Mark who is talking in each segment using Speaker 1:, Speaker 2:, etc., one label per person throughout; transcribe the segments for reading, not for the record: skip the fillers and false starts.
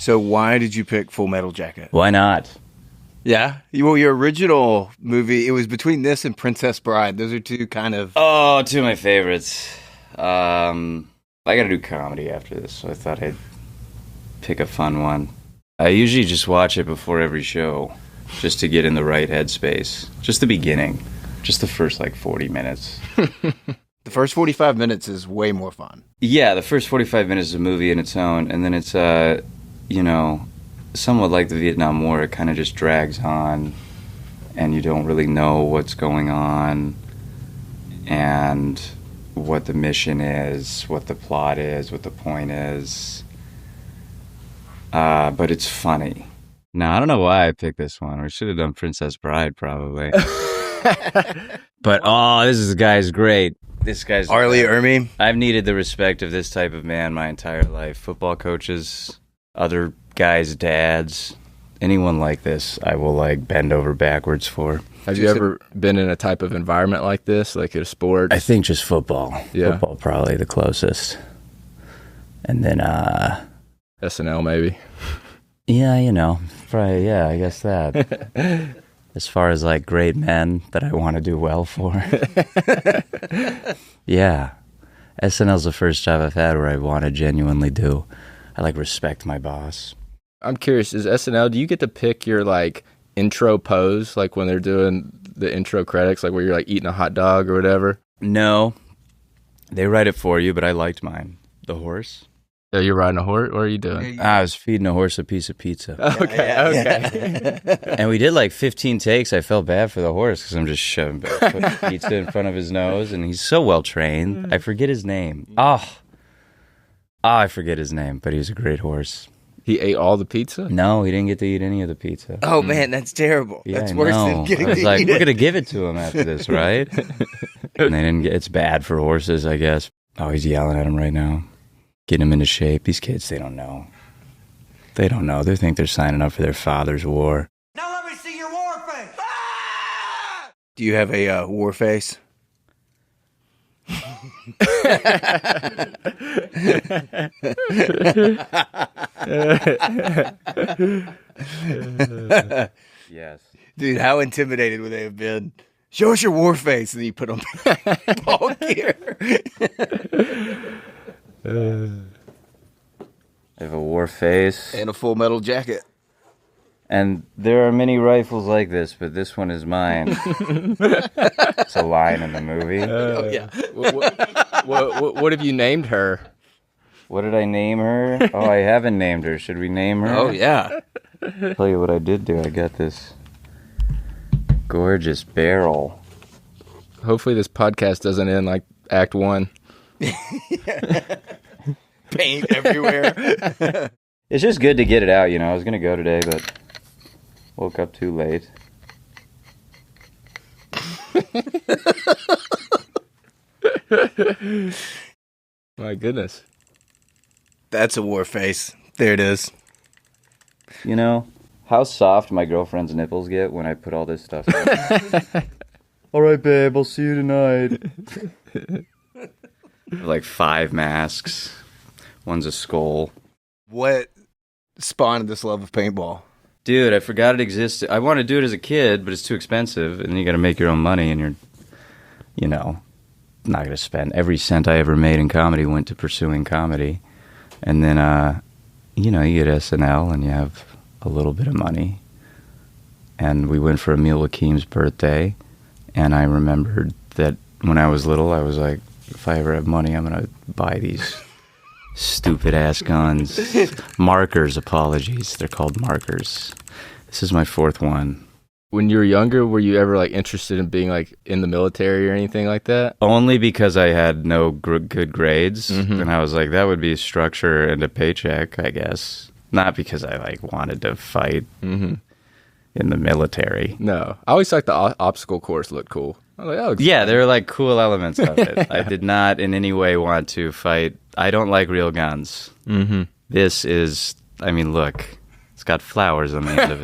Speaker 1: So why did you pick Full Metal Jacket?
Speaker 2: Why not?
Speaker 1: Yeah. Well, your original movie, it was between this and Princess Bride. Those are two kind of...
Speaker 2: Oh, two of my favorites. I got to do comedy after this, so I thought I'd pick a fun one. I usually just watch it before every show, just to get in the right headspace. Just the beginning. Just the first, 40 minutes.
Speaker 1: The first 45 minutes is way more fun.
Speaker 2: Yeah, the first 45 minutes is a movie in its own, and then it's, somewhat like the Vietnam War. It kind of just drags on, and you don't really know what's going on, and what the mission is, what the plot is, what the point is. But it's funny. No, I don't know why I picked this one. We should have done Princess Bride, probably. But, this guy's great. This guy's...
Speaker 1: Arlie Ermey.
Speaker 2: I've needed the respect of this type of man my entire life. Football coaches, other guys' dads, anyone like this, I will, bend over backwards for.
Speaker 3: Have you ever been in a type of environment like this, like a sport?
Speaker 2: I think just football.
Speaker 3: Yeah.
Speaker 2: Football probably the closest. And then,
Speaker 3: SNL, maybe.
Speaker 2: Yeah, probably, yeah, I guess that. As far as, great men that I want to do well for. Yeah. SNL's the first job I've had where I want to genuinely do. I, respect my boss.
Speaker 3: I'm curious, is SNL, do you get to pick your, intro pose, when they're doing the intro credits, where you're, eating a hot dog or whatever?
Speaker 2: No. They write it for you, but I liked mine. The horse.
Speaker 3: So you're riding a horse? What are you doing?
Speaker 2: I was feeding a horse a piece of pizza.
Speaker 3: Okay.
Speaker 2: And we did 15 takes. I felt bad for the horse because I'm just shoving pizza in front of his nose, and he's so well trained. I forget his name. I forget his name, but he was a great horse.
Speaker 3: He ate all the pizza?
Speaker 2: No, he didn't get to eat any of the pizza.
Speaker 1: Oh, man, that's terrible.
Speaker 2: Yeah,
Speaker 1: that's worse than getting to eat it.
Speaker 2: We're going to give it to him after this, right? And they didn't get, it's bad for horses, I guess. Oh, he's yelling at him right now. Getting him into shape. These kids, they don't know. They don't know. They think they're signing up for their father's war.
Speaker 4: Now let me see your war face! Ah!
Speaker 1: Do you have a war face?
Speaker 2: Yes.
Speaker 1: Dude, how intimidated would they have been? Show us your war face, and then you put on ball gear.
Speaker 2: I have a war face.
Speaker 1: And a Full Metal Jacket.
Speaker 2: And there are many rifles like this, but this one is mine. It's a line in the movie.
Speaker 1: Oh, yeah.
Speaker 3: What have you named her?
Speaker 2: What did I name her? Oh, I haven't named her. Should we name her?
Speaker 1: Oh, yeah.
Speaker 2: I'll tell you what I did do. I got this gorgeous barrel.
Speaker 3: Hopefully this podcast doesn't end like Act 1.
Speaker 1: Paint everywhere.
Speaker 2: It's just good to get it out, I was going to go today, but woke up too late.
Speaker 3: My goodness.
Speaker 1: That's a war face. There it is.
Speaker 2: How soft my girlfriend's nipples get when I put all this stuff on. All right, babe, I'll see you tonight. 5 masks. One's a skull.
Speaker 1: What spawned this love of paintball?
Speaker 2: Dude, I forgot it existed. I wanted to do it as a kid, but it's too expensive, and you got to make your own money, and you're, not going to spend. Every cent I ever made in comedy went to pursuing comedy. And then, you get SNL, and you have a little bit of money. And we went for Emil Wakim's birthday, and I remembered that when I was little, I was like, if I ever have money, I'm going to buy these stupid-ass guns. Markers, apologies. They're called markers. This is my 4th one.
Speaker 3: When you were younger, were you ever interested in being in the military or anything like that?
Speaker 2: Only because I had no good grades. Mm-hmm. And I was like, that would be structure and a paycheck, I guess. Not because I wanted to fight in the military.
Speaker 3: No. I always thought the obstacle course looked cool. I was like,
Speaker 2: yeah, there were cool elements of it. I did not in any way want to fight. I don't like real guns.
Speaker 3: Mm-hmm.
Speaker 2: This is, look, it's got flowers on the end of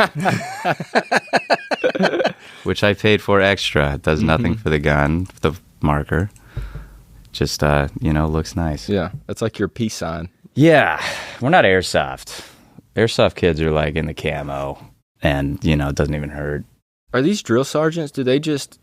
Speaker 2: it. Which I paid for extra. It does nothing for the gun, the marker. Just, looks nice.
Speaker 3: Yeah, that's like your peace sign.
Speaker 2: Yeah, we're not airsoft. Airsoft kids are like in the camo, and it doesn't even hurt.
Speaker 3: Are these drill sergeants? Do they just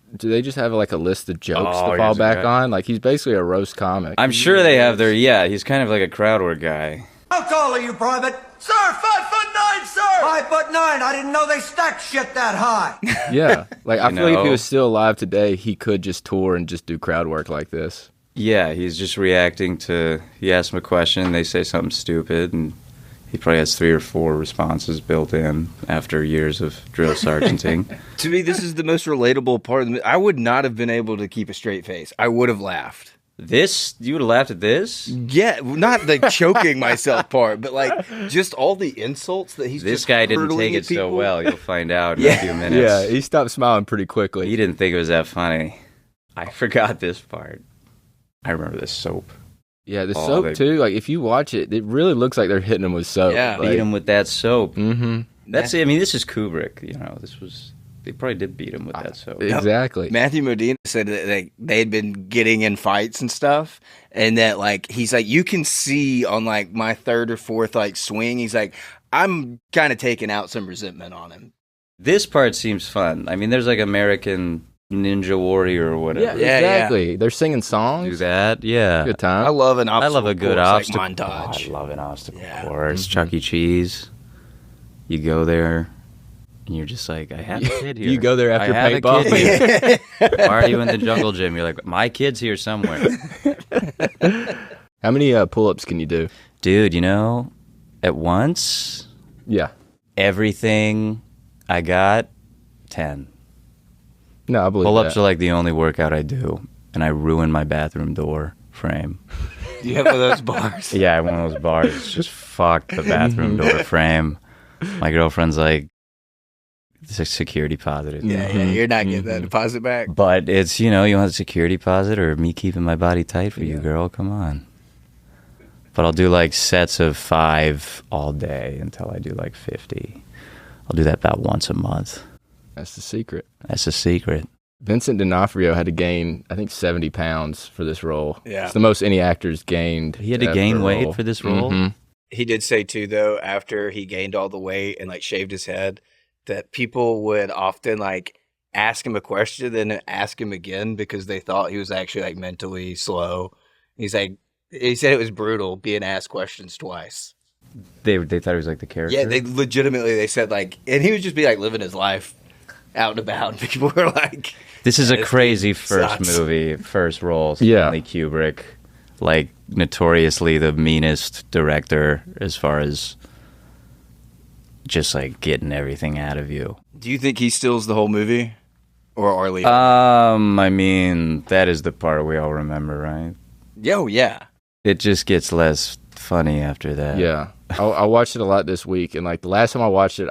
Speaker 3: have like a list of jokes to fall back on? Like he's basically a roast comic.
Speaker 2: I'm sure they have their he's kind of like a crowd work guy.
Speaker 4: How tall are you, Private? Sir, 5'9", sir! 5'9". I didn't know they stacked shit that high.
Speaker 3: Yeah. Like I feel like if he was still alive today, he could just tour and just do crowd work like this.
Speaker 2: Yeah, he's just reacting to, you ask him a question, they say something stupid, and he probably has 3 or 4 responses built in after years of drill sergeanting.
Speaker 1: To me, this is the most relatable part of the movie. I would not have been able to keep a straight face. I would have laughed.
Speaker 2: You would have laughed at this?
Speaker 1: Yeah, not the choking myself part, but like just all the insults that he's
Speaker 2: This
Speaker 1: just
Speaker 2: guy didn't
Speaker 1: hurtling
Speaker 2: take
Speaker 1: at
Speaker 2: it so
Speaker 1: people.
Speaker 2: well. You'll find out in a few minutes.
Speaker 3: Yeah, he stopped smiling pretty quickly.
Speaker 2: He didn't think it was that funny. I forgot this part. I remember this soap.
Speaker 3: Yeah, the soap too. Like if you watch it, it really looks like they're hitting him with soap.
Speaker 1: Yeah.
Speaker 3: Like,
Speaker 2: Beat him with that soap.
Speaker 3: Mm-hmm.
Speaker 2: That's it. I mean, this is Kubrick. They probably did beat him with that soap.
Speaker 3: Exactly.
Speaker 1: Matthew Modine said that they had been getting in fights and stuff, and that like he's like, you can see on like my 3rd or 4th like swing, he's like, I'm kind of taking out some resentment on him.
Speaker 2: This part seems fun. I mean, there's like American Ninja Warrior or whatever.
Speaker 3: Yeah, exactly. They're singing songs.
Speaker 2: Do that, yeah.
Speaker 3: Good time.
Speaker 1: I love an obstacle
Speaker 2: I love a good
Speaker 1: course,
Speaker 2: obstacle
Speaker 1: like montage.
Speaker 2: I love an obstacle
Speaker 1: Yeah.
Speaker 2: course. Chuck E. Cheese. You go there, and you're just like, I have a kid here.
Speaker 3: You go there after
Speaker 2: I have a
Speaker 3: paintball.
Speaker 2: kid here. Why are you in the jungle gym? You're like, my kid's here somewhere.
Speaker 3: How many pull-ups can you do?
Speaker 2: Dude, at once,
Speaker 3: Yeah.
Speaker 2: everything I got, 10.
Speaker 3: No, I believe
Speaker 2: Pull-ups
Speaker 3: that.
Speaker 2: are like the only workout I do, and I ruin my bathroom door frame.
Speaker 1: Do you have one of those bars?
Speaker 2: Yeah, I have one of those bars. It's just fuck the bathroom door frame. My girlfriend's like, it's a security deposit.
Speaker 1: Yeah, you're not getting that deposit back.
Speaker 2: But it's, you want a security deposit or me keeping my body tight for you, girl? Come on. But I'll do like sets of 5 all day until I do like 50. I'll do that about once a month.
Speaker 3: That's the secret.
Speaker 2: That's a secret.
Speaker 3: Vincent D'Onofrio had to gain, I think, 70 pounds for this role.
Speaker 1: Yeah.
Speaker 3: It's the most any actor's gained.
Speaker 2: He had to gain weight for this role?
Speaker 3: Mhm.
Speaker 1: He did say too, though, after he gained all the weight and like shaved his head, that people would often like ask him a question and then ask him again because they thought he was actually like mentally slow. He said it was brutal being asked questions twice.
Speaker 2: They thought he was like the character?
Speaker 1: Yeah, they said like, and he would just be like living his life out and about. And people were like,
Speaker 2: This is a
Speaker 1: this
Speaker 2: crazy
Speaker 1: dude
Speaker 2: first
Speaker 1: sucks.
Speaker 2: movie, first role.
Speaker 3: Yeah.
Speaker 2: Stanley Kubrick, like notoriously the meanest director as far as just like getting everything out of you.
Speaker 1: do you think he steals the whole movie, or Arlie?
Speaker 2: I mean, that is the part we all remember, right?
Speaker 1: Yeah.
Speaker 2: It just gets less funny after that.
Speaker 3: Yeah. I watched it a lot this week, and like the last time I watched it,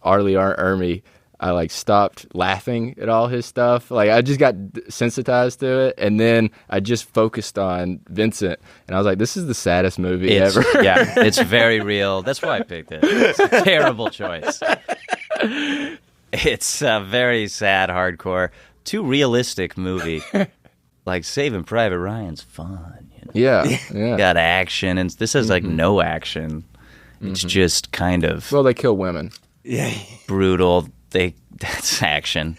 Speaker 3: Arlie Ermy, I like stopped laughing at all his stuff. Like I just got sensitized to it, and then I just focused on Vincent, and I was like, "This is the saddest movie ever."
Speaker 2: Yeah, it's very real. That's why I picked it. It's a terrible choice. It's a very sad, hardcore, too realistic movie. Like Saving Private Ryan's fun.
Speaker 3: Yeah.
Speaker 2: Got action, and this has like no action. It's just kind of
Speaker 3: Well, they kill women.
Speaker 1: Yeah.
Speaker 2: brutal. That's action.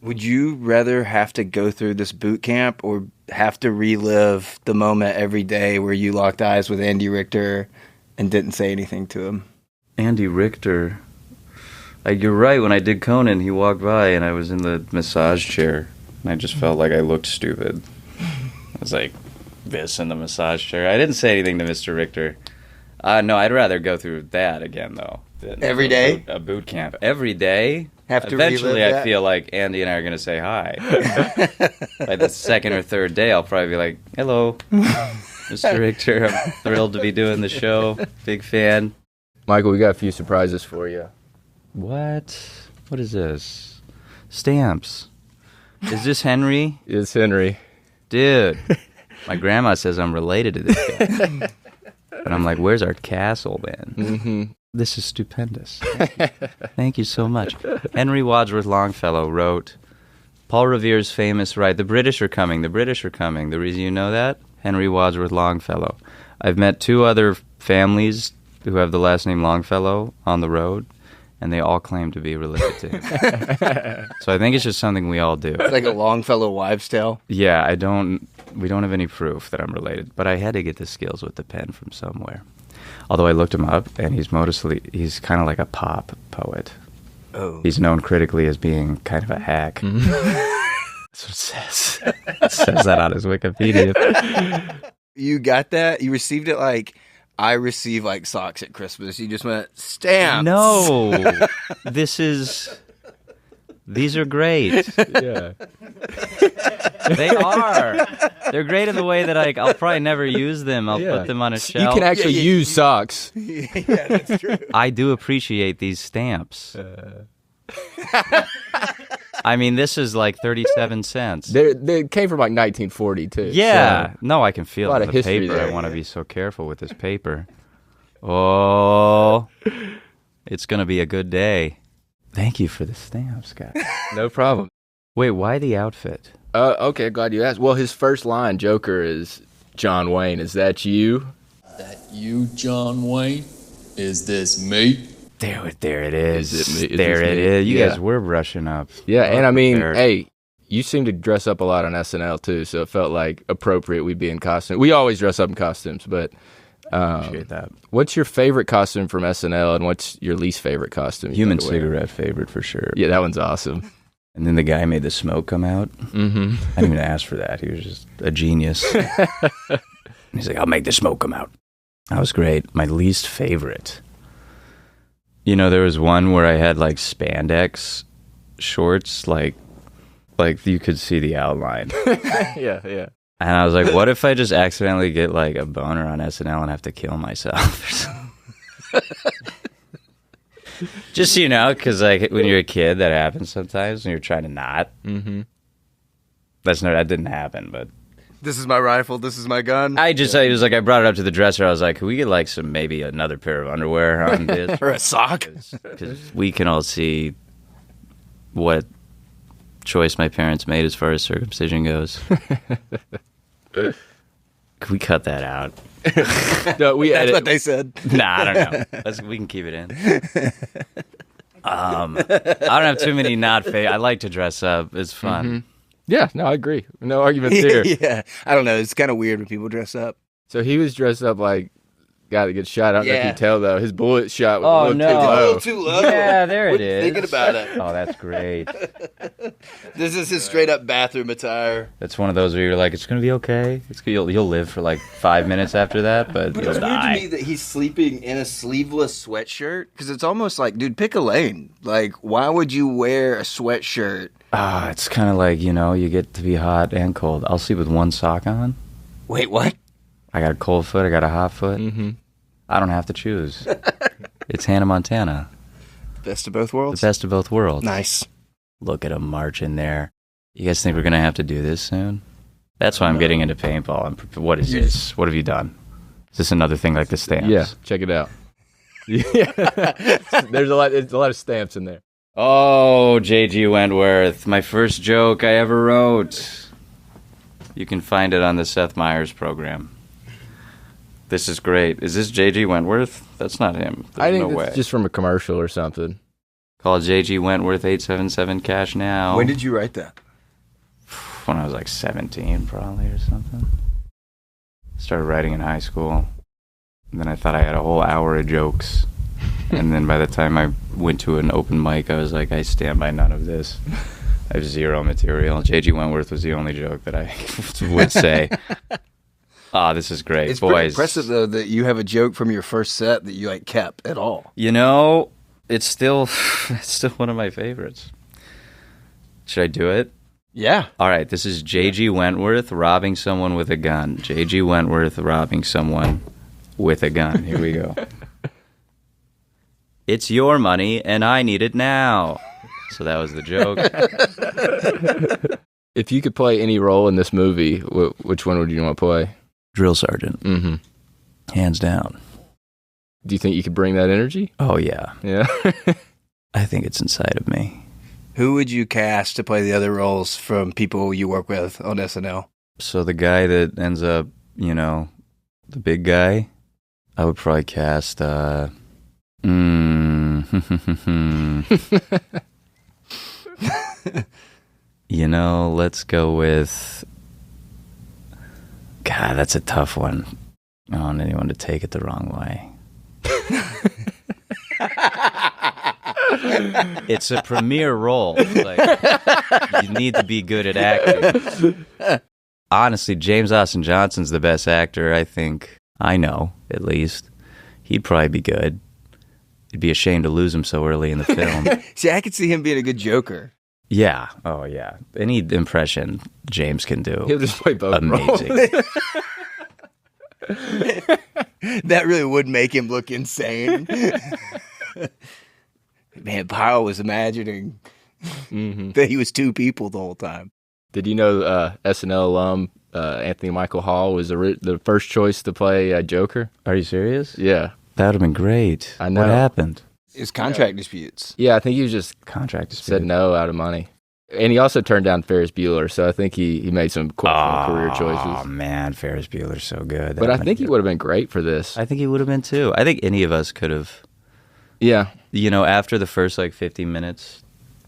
Speaker 1: Would you rather have to go through this boot camp or have to relive the moment every day where you locked eyes with Andy Richter and didn't say anything to him?
Speaker 2: Andy Richter. You're right. When I did Conan, he walked by and I was in the massage chair, and I just felt like I looked stupid. I was like this in the massage chair. I didn't say anything to Mr. Richter. No, I'd rather go through that again though. Than
Speaker 1: Every day?
Speaker 2: A boot camp every day.
Speaker 1: Have to
Speaker 2: Eventually,
Speaker 1: relive
Speaker 2: I
Speaker 1: that?
Speaker 2: feel like Andy and I are going to say hi. By the 2nd or 3rd day, I'll probably be like, "Hello, Mr. Richter. I'm thrilled to be doing the show. Big fan."
Speaker 3: Michael, we got a few surprises for you.
Speaker 2: What? What is this? Stamps. Is this Henry?
Speaker 3: It's Henry.
Speaker 2: Dude, my grandma says I'm related to this guy. And I'm like, where's our castle then?
Speaker 3: Mm-hmm.
Speaker 2: This is stupendous. Thank you so much. Henry Wadsworth Longfellow wrote Paul Revere's famous The British are coming, the British are coming. The reason you know that? Henry Wadsworth Longfellow. I've met 2 other families who have the last name Longfellow on the road, and they all claim to be related to him. So I think it's just something we all do.
Speaker 1: It's like a Longfellow wives' tale.
Speaker 2: Yeah, we don't have any proof that I'm related, but I had to get the skills with the pen from somewhere. Although I looked him up, and he's kind of like a pop poet.
Speaker 1: Oh.
Speaker 2: He's known critically as being kind of a hack. That's what it says. It says that on his Wikipedia.
Speaker 1: You got that? You received it like I receive like socks at Christmas. You just went, stamps.
Speaker 2: No. These are great.
Speaker 3: Yeah.
Speaker 2: They are. They're great in the way that I'll probably never use them. I'll
Speaker 3: Yeah.
Speaker 2: put them on a
Speaker 3: You
Speaker 2: shelf.
Speaker 3: can actually use socks.
Speaker 1: Yeah, that's true.
Speaker 2: I do appreciate these stamps. I mean, this is like 37 cents.
Speaker 3: They came from like 1940 too.
Speaker 2: Yeah.
Speaker 3: So,
Speaker 2: No, I can feel
Speaker 3: a lot
Speaker 2: it
Speaker 3: of
Speaker 2: in the
Speaker 3: history
Speaker 2: paper.
Speaker 3: there.
Speaker 2: I want to be so careful with this paper. Oh, it's going to be a good day. Thank you for the stamps, guys.
Speaker 3: no problem.
Speaker 2: Wait, why the outfit?
Speaker 3: Okay, glad you asked. Well, his first line, Joker, is John Wayne. Is that you?
Speaker 5: That you, John Wayne? Is this me?
Speaker 2: There it is.
Speaker 3: Is it me? Is
Speaker 2: there
Speaker 3: this
Speaker 2: it
Speaker 3: me?
Speaker 2: is. You
Speaker 3: Yeah.
Speaker 2: guys were brushing up.
Speaker 3: Yeah, and I mean,
Speaker 2: Prepared.
Speaker 3: hey, you seem to dress up a lot on SNL too, so it felt like appropriate we'd be in costume. We always dress up in costumes, but
Speaker 2: Appreciate that.
Speaker 3: what's your favorite costume from SNL, and what's your least favorite costume?
Speaker 2: Human
Speaker 3: you like to wear?
Speaker 2: cigarette favorite for sure.
Speaker 3: Yeah, that one's awesome.
Speaker 2: And then the guy made the smoke come out.
Speaker 3: Mm-hmm.
Speaker 2: I didn't even ask for that. He was just a genius. He's like, I'll make the smoke come out. That was great. My least favorite. You know, there was one where I had like spandex shorts, like you could see the outline.
Speaker 3: Yeah.
Speaker 2: And I was like, what if I just accidentally get like a boner on SNL and have to kill myself or something? Just, you know, because like when you're a kid, that happens sometimes when you're trying to not.
Speaker 3: Mm-hmm.
Speaker 2: That didn't happen, but
Speaker 1: This is my rifle. This is my gun.
Speaker 2: I was like, I brought it up to the dresser. I was like, could we get like maybe another pair of underwear on this?
Speaker 1: Or a sock.
Speaker 2: Because we can all see what choice my parents made as far as circumcision goes. Could we cut that out?
Speaker 3: No, we
Speaker 1: That's
Speaker 3: edit.
Speaker 1: what they said.
Speaker 2: Nah, I don't know. We can keep it in. I don't have too many I like to dress up. It's fun.
Speaker 3: Yeah, no, I agree. No arguments here.
Speaker 1: Yeah. I don't know. It's kind of weird when people dress up.
Speaker 3: So he was dressed up like guy that gets shot. I don't know if you
Speaker 1: Yeah.
Speaker 3: can tell though. His bullet shot was
Speaker 2: Oh,
Speaker 3: a little
Speaker 2: no.
Speaker 3: too
Speaker 1: A
Speaker 3: low.
Speaker 1: little too low.
Speaker 2: Yeah, there
Speaker 1: What
Speaker 2: it
Speaker 1: you
Speaker 2: is.
Speaker 1: thinking about it?
Speaker 2: Oh, that's great.
Speaker 1: This is his straight up bathroom attire.
Speaker 2: That's one of those where you're like, it's gonna be okay. You'll live for like 5 minutes after that, but
Speaker 1: But
Speaker 2: you'll
Speaker 1: it's weird to
Speaker 2: die.
Speaker 1: me that he's sleeping in a sleeveless sweatshirt because it's almost like, dude, pick a lane. Like, why would you wear a sweatshirt?
Speaker 2: It's kind of like, you know, you get to be hot and cold. I'll sleep with one sock on.
Speaker 1: Wait, what?
Speaker 2: I got a cold foot. I got a hot foot.
Speaker 3: Mm-hmm.
Speaker 2: I don't have to choose. It's Hannah Montana.
Speaker 1: Best of both
Speaker 2: The
Speaker 1: worlds.
Speaker 2: best of both worlds.
Speaker 1: Nice.
Speaker 2: Look at him marching there. You guys think we're going to have to do this soon? That's why I'm getting into paintball. What is this? What have you done? Is this another thing like the stamps?
Speaker 3: Yeah, check it out. Yeah, there's a lot of stamps in there.
Speaker 2: Oh, J.G. Wentworth. My first joke I ever wrote. You can find it on the Seth Meyers program. This is great. Is this J.G. Wentworth? That's not him. There's
Speaker 3: I think
Speaker 2: no
Speaker 3: it's
Speaker 2: way.
Speaker 3: just from a commercial or something.
Speaker 2: Call J.G. Wentworth 877 cash now.
Speaker 1: When did you write that?
Speaker 2: When I was like 17 probably or something. Started writing in high school. And then I thought I had a whole hour of jokes. And then by the time I went to an open mic, I was like, I stand by none of this. I have zero material. J.G. Wentworth was the only joke that I would say. This is great.
Speaker 1: It's pretty
Speaker 2: Boys.
Speaker 1: impressive, though, that you have a joke from your first set that you, like, kept at all.
Speaker 2: You know, it's still one of my favorites. Should I do it?
Speaker 1: Yeah.
Speaker 2: All right, this is J.G. Wentworth robbing someone with a gun. J.G. Wentworth robbing someone with a gun. Here we go. It's your money, and I need it now. So that was the joke.
Speaker 3: If you could play any role in this movie, which one would you want to play?
Speaker 2: Drill sergeant.
Speaker 3: Mm-hmm.
Speaker 2: Hands down.
Speaker 3: Do you think you could bring that energy?
Speaker 2: Oh, yeah.
Speaker 3: Yeah.
Speaker 2: I think it's inside of me.
Speaker 1: Who would you cast to play the other roles from people you work with on SNL?
Speaker 2: So the guy that ends up, you know, the big guy, I would probably cast. Let's go with. God, that's a tough one. I don't want anyone to take it the wrong way. It's a premier role. Like, you need to be good at acting. Honestly, James Austin Johnson's the best actor, I think. I know, at least. He'd probably be good. It'd be a shame to lose him so early in the film.
Speaker 1: See, I could see him being a good Joker.
Speaker 2: Yeah. Oh, yeah. Any impression James can do.
Speaker 3: He'll just play both
Speaker 2: amazing.
Speaker 1: That really would make him look insane. Man, Powell was imagining that he was two people the whole time.
Speaker 3: Did you know SNL alum Anthony Michael Hall was the first choice to play Joker?
Speaker 2: Are you serious?
Speaker 3: Yeah.
Speaker 2: That would have been great.
Speaker 3: I know.
Speaker 2: What happened?
Speaker 1: It's contract disputes.
Speaker 3: Yeah, I think he was just
Speaker 2: Contract dispute.
Speaker 3: said no out of money. And he also turned down Ferris Bueller, so I think he made some questionable career choices.
Speaker 2: Oh, man, Ferris Bueller's so good.
Speaker 3: But I think he would have been great for this.
Speaker 2: I think he would have been, too. I think any of us could have,
Speaker 3: Yeah.
Speaker 2: after the first, 15 minutes,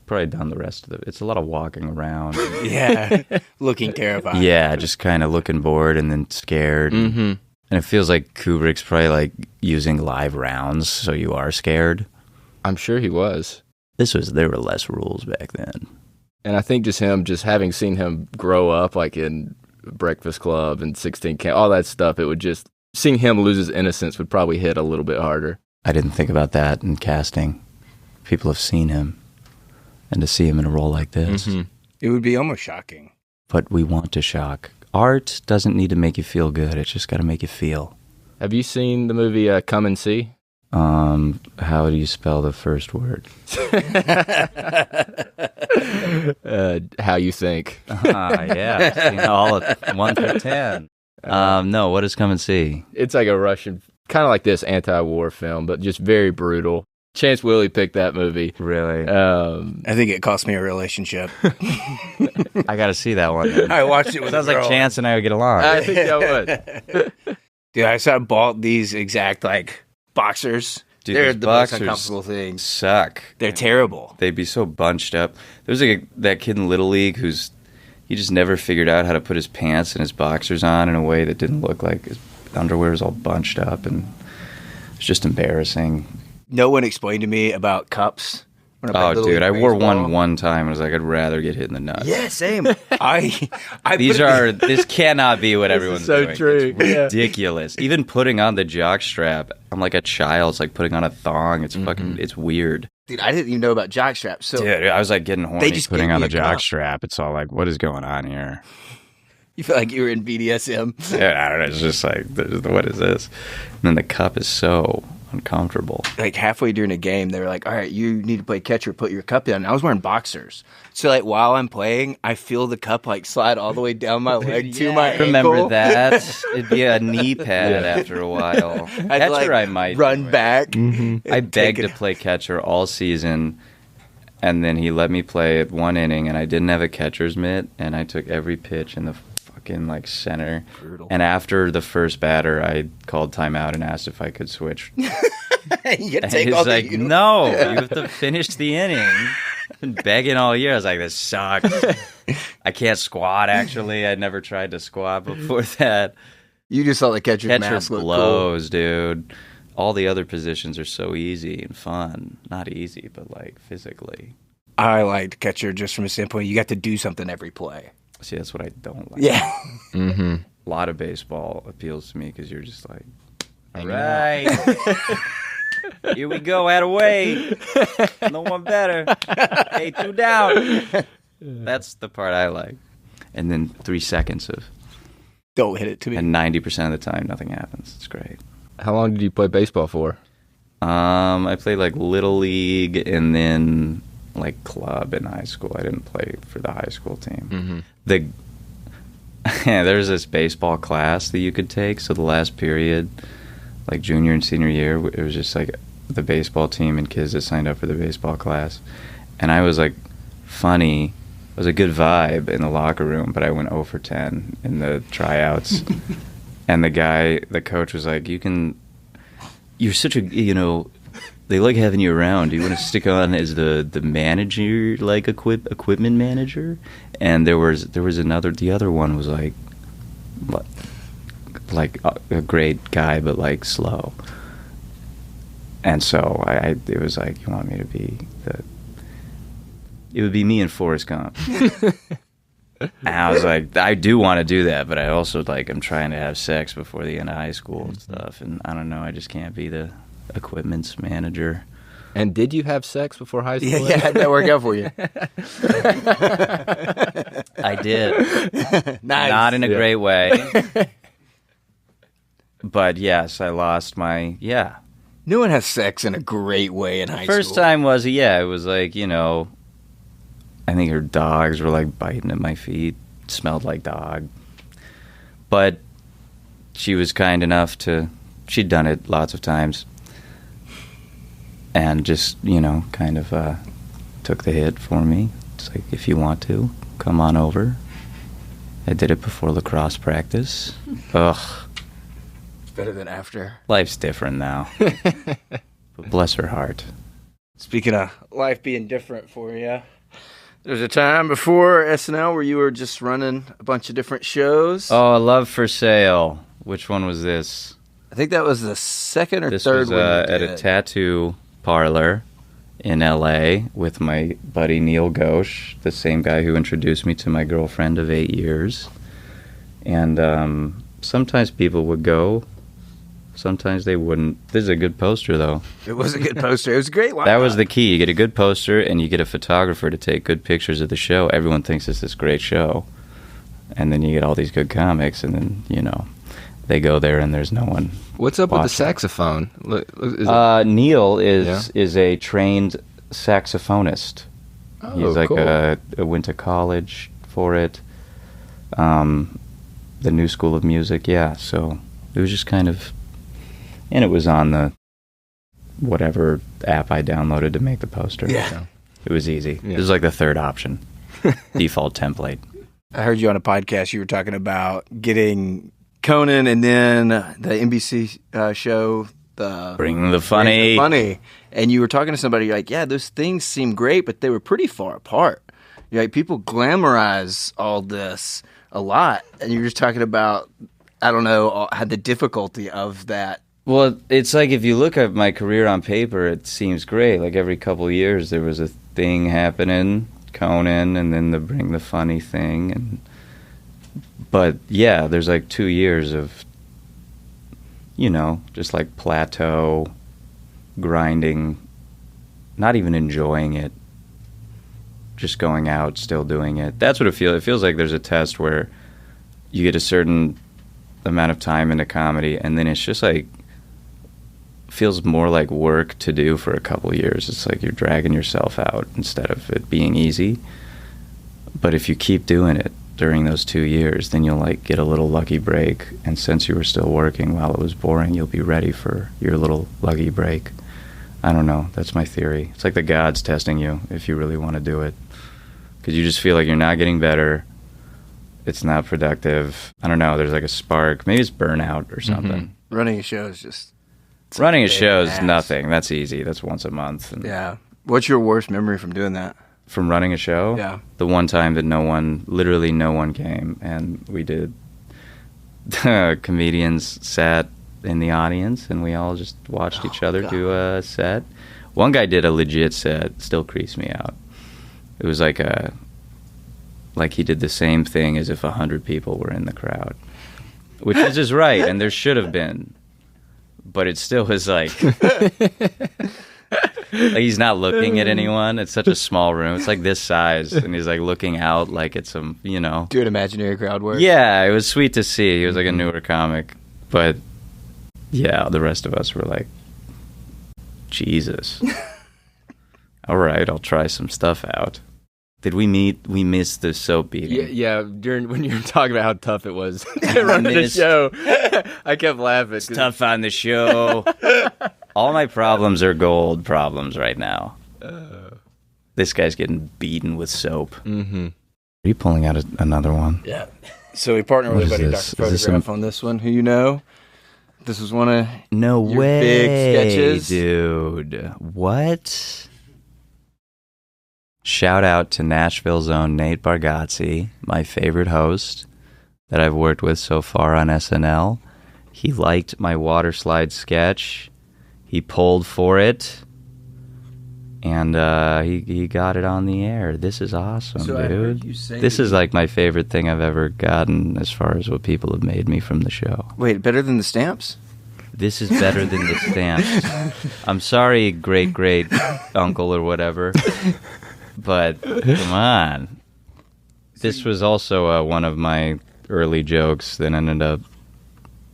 Speaker 2: probably done the rest of it. It's a lot of walking around.
Speaker 1: Yeah, looking terrified.
Speaker 2: Yeah, just kind of looking bored and then scared.
Speaker 3: Mm-hmm.
Speaker 2: And it feels like Kubrick's probably, using live rounds, so you are scared.
Speaker 3: I'm sure he was.
Speaker 2: There were less rules back then.
Speaker 3: And I think just having seen him grow up, in Breakfast Club and 16 Candles, all that stuff, it would just, seeing him lose his innocence would probably hit a little bit harder.
Speaker 2: I didn't think about that in casting. People have seen him. And to see him in a role like this.
Speaker 3: Mm-hmm.
Speaker 1: It would be almost shocking.
Speaker 2: But we want to shock. Art doesn't need to make you feel good. It's just got to make you feel.
Speaker 3: Have you seen the movie Come and See?
Speaker 2: How do you spell the first word?
Speaker 3: How you think.
Speaker 2: Yeah. Seen all of 1 through 10. No, what is Come and See?
Speaker 3: It's like a Russian, kind of like this anti-war film, but just very brutal. Chance Willie picked that movie.
Speaker 2: Really?
Speaker 1: I think it cost me a relationship.
Speaker 2: I got to see that one.
Speaker 1: I watched it with
Speaker 2: Sounds
Speaker 1: a girl.
Speaker 2: like Chance and I would get along.
Speaker 3: I think that would.
Speaker 1: Dude, I bought these exact, boxers.
Speaker 2: Dude,
Speaker 1: They're
Speaker 2: these
Speaker 1: the most
Speaker 2: boxers
Speaker 1: uncomfortable things.
Speaker 2: Suck.
Speaker 1: They're terrible.
Speaker 2: They'd be so bunched up. There was that kid in Little League he just never figured out how to put his pants and his boxers on in a way that didn't look like his underwear was all bunched up, and it's just embarrassing.
Speaker 1: No one explained to me about cups. When I played Little
Speaker 2: Dude,
Speaker 1: League
Speaker 2: I wore
Speaker 1: baseball.
Speaker 2: one time and I was like, I'd rather get hit in the nuts.
Speaker 1: Yeah, same.
Speaker 2: This cannot be what everyone's
Speaker 3: so
Speaker 2: doing.
Speaker 3: true.
Speaker 2: It's ridiculous. Even putting on the jock strap, I'm like a child. It's like putting on a thong. It's fucking, it's weird.
Speaker 1: Dude, I didn't even know about jock straps. So
Speaker 2: Dude, I was getting horny
Speaker 1: just
Speaker 2: putting
Speaker 1: gave
Speaker 2: on
Speaker 1: me
Speaker 2: the
Speaker 1: a
Speaker 2: jock
Speaker 1: cup.
Speaker 2: strap. It's all like, what is going on here?
Speaker 1: you feel like you were in BDSM.
Speaker 2: Yeah, I don't know. It's just like, what is this? And then the cup is so uncomfortable.
Speaker 1: Halfway during a game, they were like, all right, you need to play catcher, put your cup down. And I was wearing boxers. So while I'm playing, I feel the cup slide all the way down my leg to my ankle.
Speaker 2: Remember that? It'd be a knee pad after a while.
Speaker 1: I'd
Speaker 2: Catcher, I might
Speaker 1: run back.
Speaker 2: I begged to play catcher all season, and then he let me play it 1 inning, and I didn't have a catcher's mitt, and I took every pitch in the fucking center.
Speaker 1: Brutal.
Speaker 2: And after the first batter, I called timeout and asked if I could switch.
Speaker 1: You
Speaker 2: And
Speaker 1: take
Speaker 2: he's
Speaker 1: all
Speaker 2: like,
Speaker 1: the
Speaker 2: no, you have to finish the inning. I've been begging all year. I was like, this sucks. I can't squat, actually. I'd never tried to squat before that.
Speaker 1: You just saw the catcher's
Speaker 2: Catcher
Speaker 1: mask look
Speaker 2: blows, dude. All the other positions are so easy and fun. Not easy, but physically.
Speaker 1: cool. I liked catcher just from a standpoint, you got to do something every play.
Speaker 2: See, that's what I don't like.
Speaker 1: Yeah.
Speaker 3: Mm-hmm.
Speaker 2: A lot of baseball appeals to me because you're just like, all
Speaker 3: Hanging
Speaker 2: right. Here we go, at away. No one better. Hey, 2 down. That's the part I like. And then 3 seconds of,
Speaker 1: Don't hit it to me.
Speaker 2: and 90% of the time, nothing happens. It's great.
Speaker 3: How long did you play baseball for?
Speaker 2: I played Little League and then club in high school. I didn't play for the high school team.
Speaker 3: Mm-hmm.
Speaker 2: There's this baseball class that you could take. So the last period, junior and senior year, it was just the baseball team and kids that signed up for the baseball class. And I was funny. It was a good vibe in the locker room, but I went 0 for 10 in the tryouts. And the coach was like, you can you're such a, they like having you around. Do you want to stick on as the manager, like equipment manager? And there was another. The other one was like a great guy, but like slow. And so it was like, you want me to be it would be me and Forrest Gump. And I was like, I do want to do that, but I also like, I'm trying to have sex before the end of high school and stuff. And I don't know, I just can't be the equipment's manager.
Speaker 3: And did you have sex before high school?
Speaker 1: Yeah, how'd that work out for you?
Speaker 2: I did.
Speaker 1: Nice.
Speaker 2: Not in a great way. But yes, I lost my,
Speaker 1: No one has sex in a great way in high school.
Speaker 2: First time was, it was like, I think her dogs were like biting at my feet. Smelled like dog. But she was kind enough she'd done it lots of times. And just, kind of took the hit for me. It's like, if you want to, come on over. I did it before lacrosse practice. Ugh.
Speaker 1: Better than after.
Speaker 2: Life's different now. But bless her heart.
Speaker 1: Speaking of life being different for you, there's a time before SNL where you were just running a bunch of different shows.
Speaker 2: Oh, Love for Sale. Which one was this?
Speaker 1: I think that was the second or
Speaker 2: This
Speaker 1: third
Speaker 2: was
Speaker 1: one.
Speaker 2: at a tattoo parlor in L.A. with my buddy Neil Ghosh, the same guy who introduced me to my girlfriend of 8 years. And sometimes people would go. Sometimes they wouldn't. This is a good poster, though.
Speaker 1: It was a good poster. It was a great one.
Speaker 2: That was the key. You get a good poster, and you get a photographer to take good pictures of the show. Everyone thinks it's this great show. And then you get all these good comics, and then, they go there, and there's no one.
Speaker 3: What's up with the
Speaker 2: watching.
Speaker 3: saxophone?
Speaker 2: Neil is a trained saxophonist. He's like
Speaker 3: cool.
Speaker 2: went to college for it. The New School of Music, yeah. So it was just kind of... And it was on the whatever app I downloaded to make the poster.
Speaker 1: Yeah.
Speaker 2: So it was easy.
Speaker 3: Yeah.
Speaker 2: It was like the third option. Default template.
Speaker 1: I heard you on a podcast. You were talking about getting Conan and then the NBC show,
Speaker 2: Bring the Funny.
Speaker 1: Funny. And you were talking to somebody, you're like, yeah, those things seem great, but they were pretty far apart. You're like, people glamorize all this a lot. And you're just talking about, I don't know, had the difficulty of that.
Speaker 2: Well, it's like if you look at my career on paper, it seems great. Like every couple of years there was a thing happening, Conan, and then the Bring the Funny thing. But yeah, there's like 2 years of, just like plateau, grinding, not even enjoying it, just going out, still doing it. That's what it feels. It feels like there's a test where you get a certain amount of time into comedy, and then it's just like, feels more like work to do for a couple of years. It's like you're dragging yourself out instead of it being easy. But if you keep doing it during those 2 years, then you'll like get a little lucky break. And since you were still working while it was boring, you'll be ready for your little lucky break. I don't know. That's my theory. It's like the gods testing you if you really want to do it. Because you just feel like you're not getting better. It's not productive. I don't know. There's like a spark. Maybe it's burnout or something.
Speaker 1: Mm-hmm. Running a show is just...
Speaker 2: Running a show is nothing. That's easy. That's once a month. And
Speaker 1: yeah. What's your worst memory from doing that?
Speaker 2: From running a show?
Speaker 1: Yeah.
Speaker 2: The one time that literally no one came, and we did, comedians sat in the audience, and we all just watched each other do a set. One guy did a legit set, still creeps me out. It was like he did the same thing as if 100 people were in the crowd, which is just right, and there should have been. But it still is like he's not looking at anyone. It's such a small room. It's like this size, and he's like looking out like it's some,
Speaker 1: Doing imaginary crowd work.
Speaker 2: Yeah, it was sweet to see. He was like a newer comic, but yeah, the rest of us were like, Jesus. All right, I'll try some stuff out. Did we meet? We missed the soap beating.
Speaker 3: Yeah. During when you were talking about how tough it was to run the show, I kept laughing.
Speaker 2: It's tough on the show. All my problems are gold problems right now. This guy's getting beaten with soap. Mm-hmm. Are you pulling out another one?
Speaker 1: Yeah. So we partnered with a buddy, Dr. Photograph, on this one, who you know. This was one of
Speaker 2: No
Speaker 1: your
Speaker 2: way,
Speaker 1: big sketches?
Speaker 2: dude. What? Shout out to Nashville's own Nate Bargatze, my favorite host that I've worked with so far on SNL. He liked my water slide sketch. He pulled for it. And he got it on the air. This is awesome,
Speaker 1: So I heard
Speaker 2: dude.
Speaker 1: you say
Speaker 2: This
Speaker 1: that
Speaker 2: is
Speaker 1: you-
Speaker 2: like my favorite thing I've ever gotten as far as what people have made me from the show.
Speaker 1: Wait, better than the stamps?
Speaker 2: This is better than the stamps. I'm sorry, great uncle or whatever, but come on. This was also one of my early jokes that ended up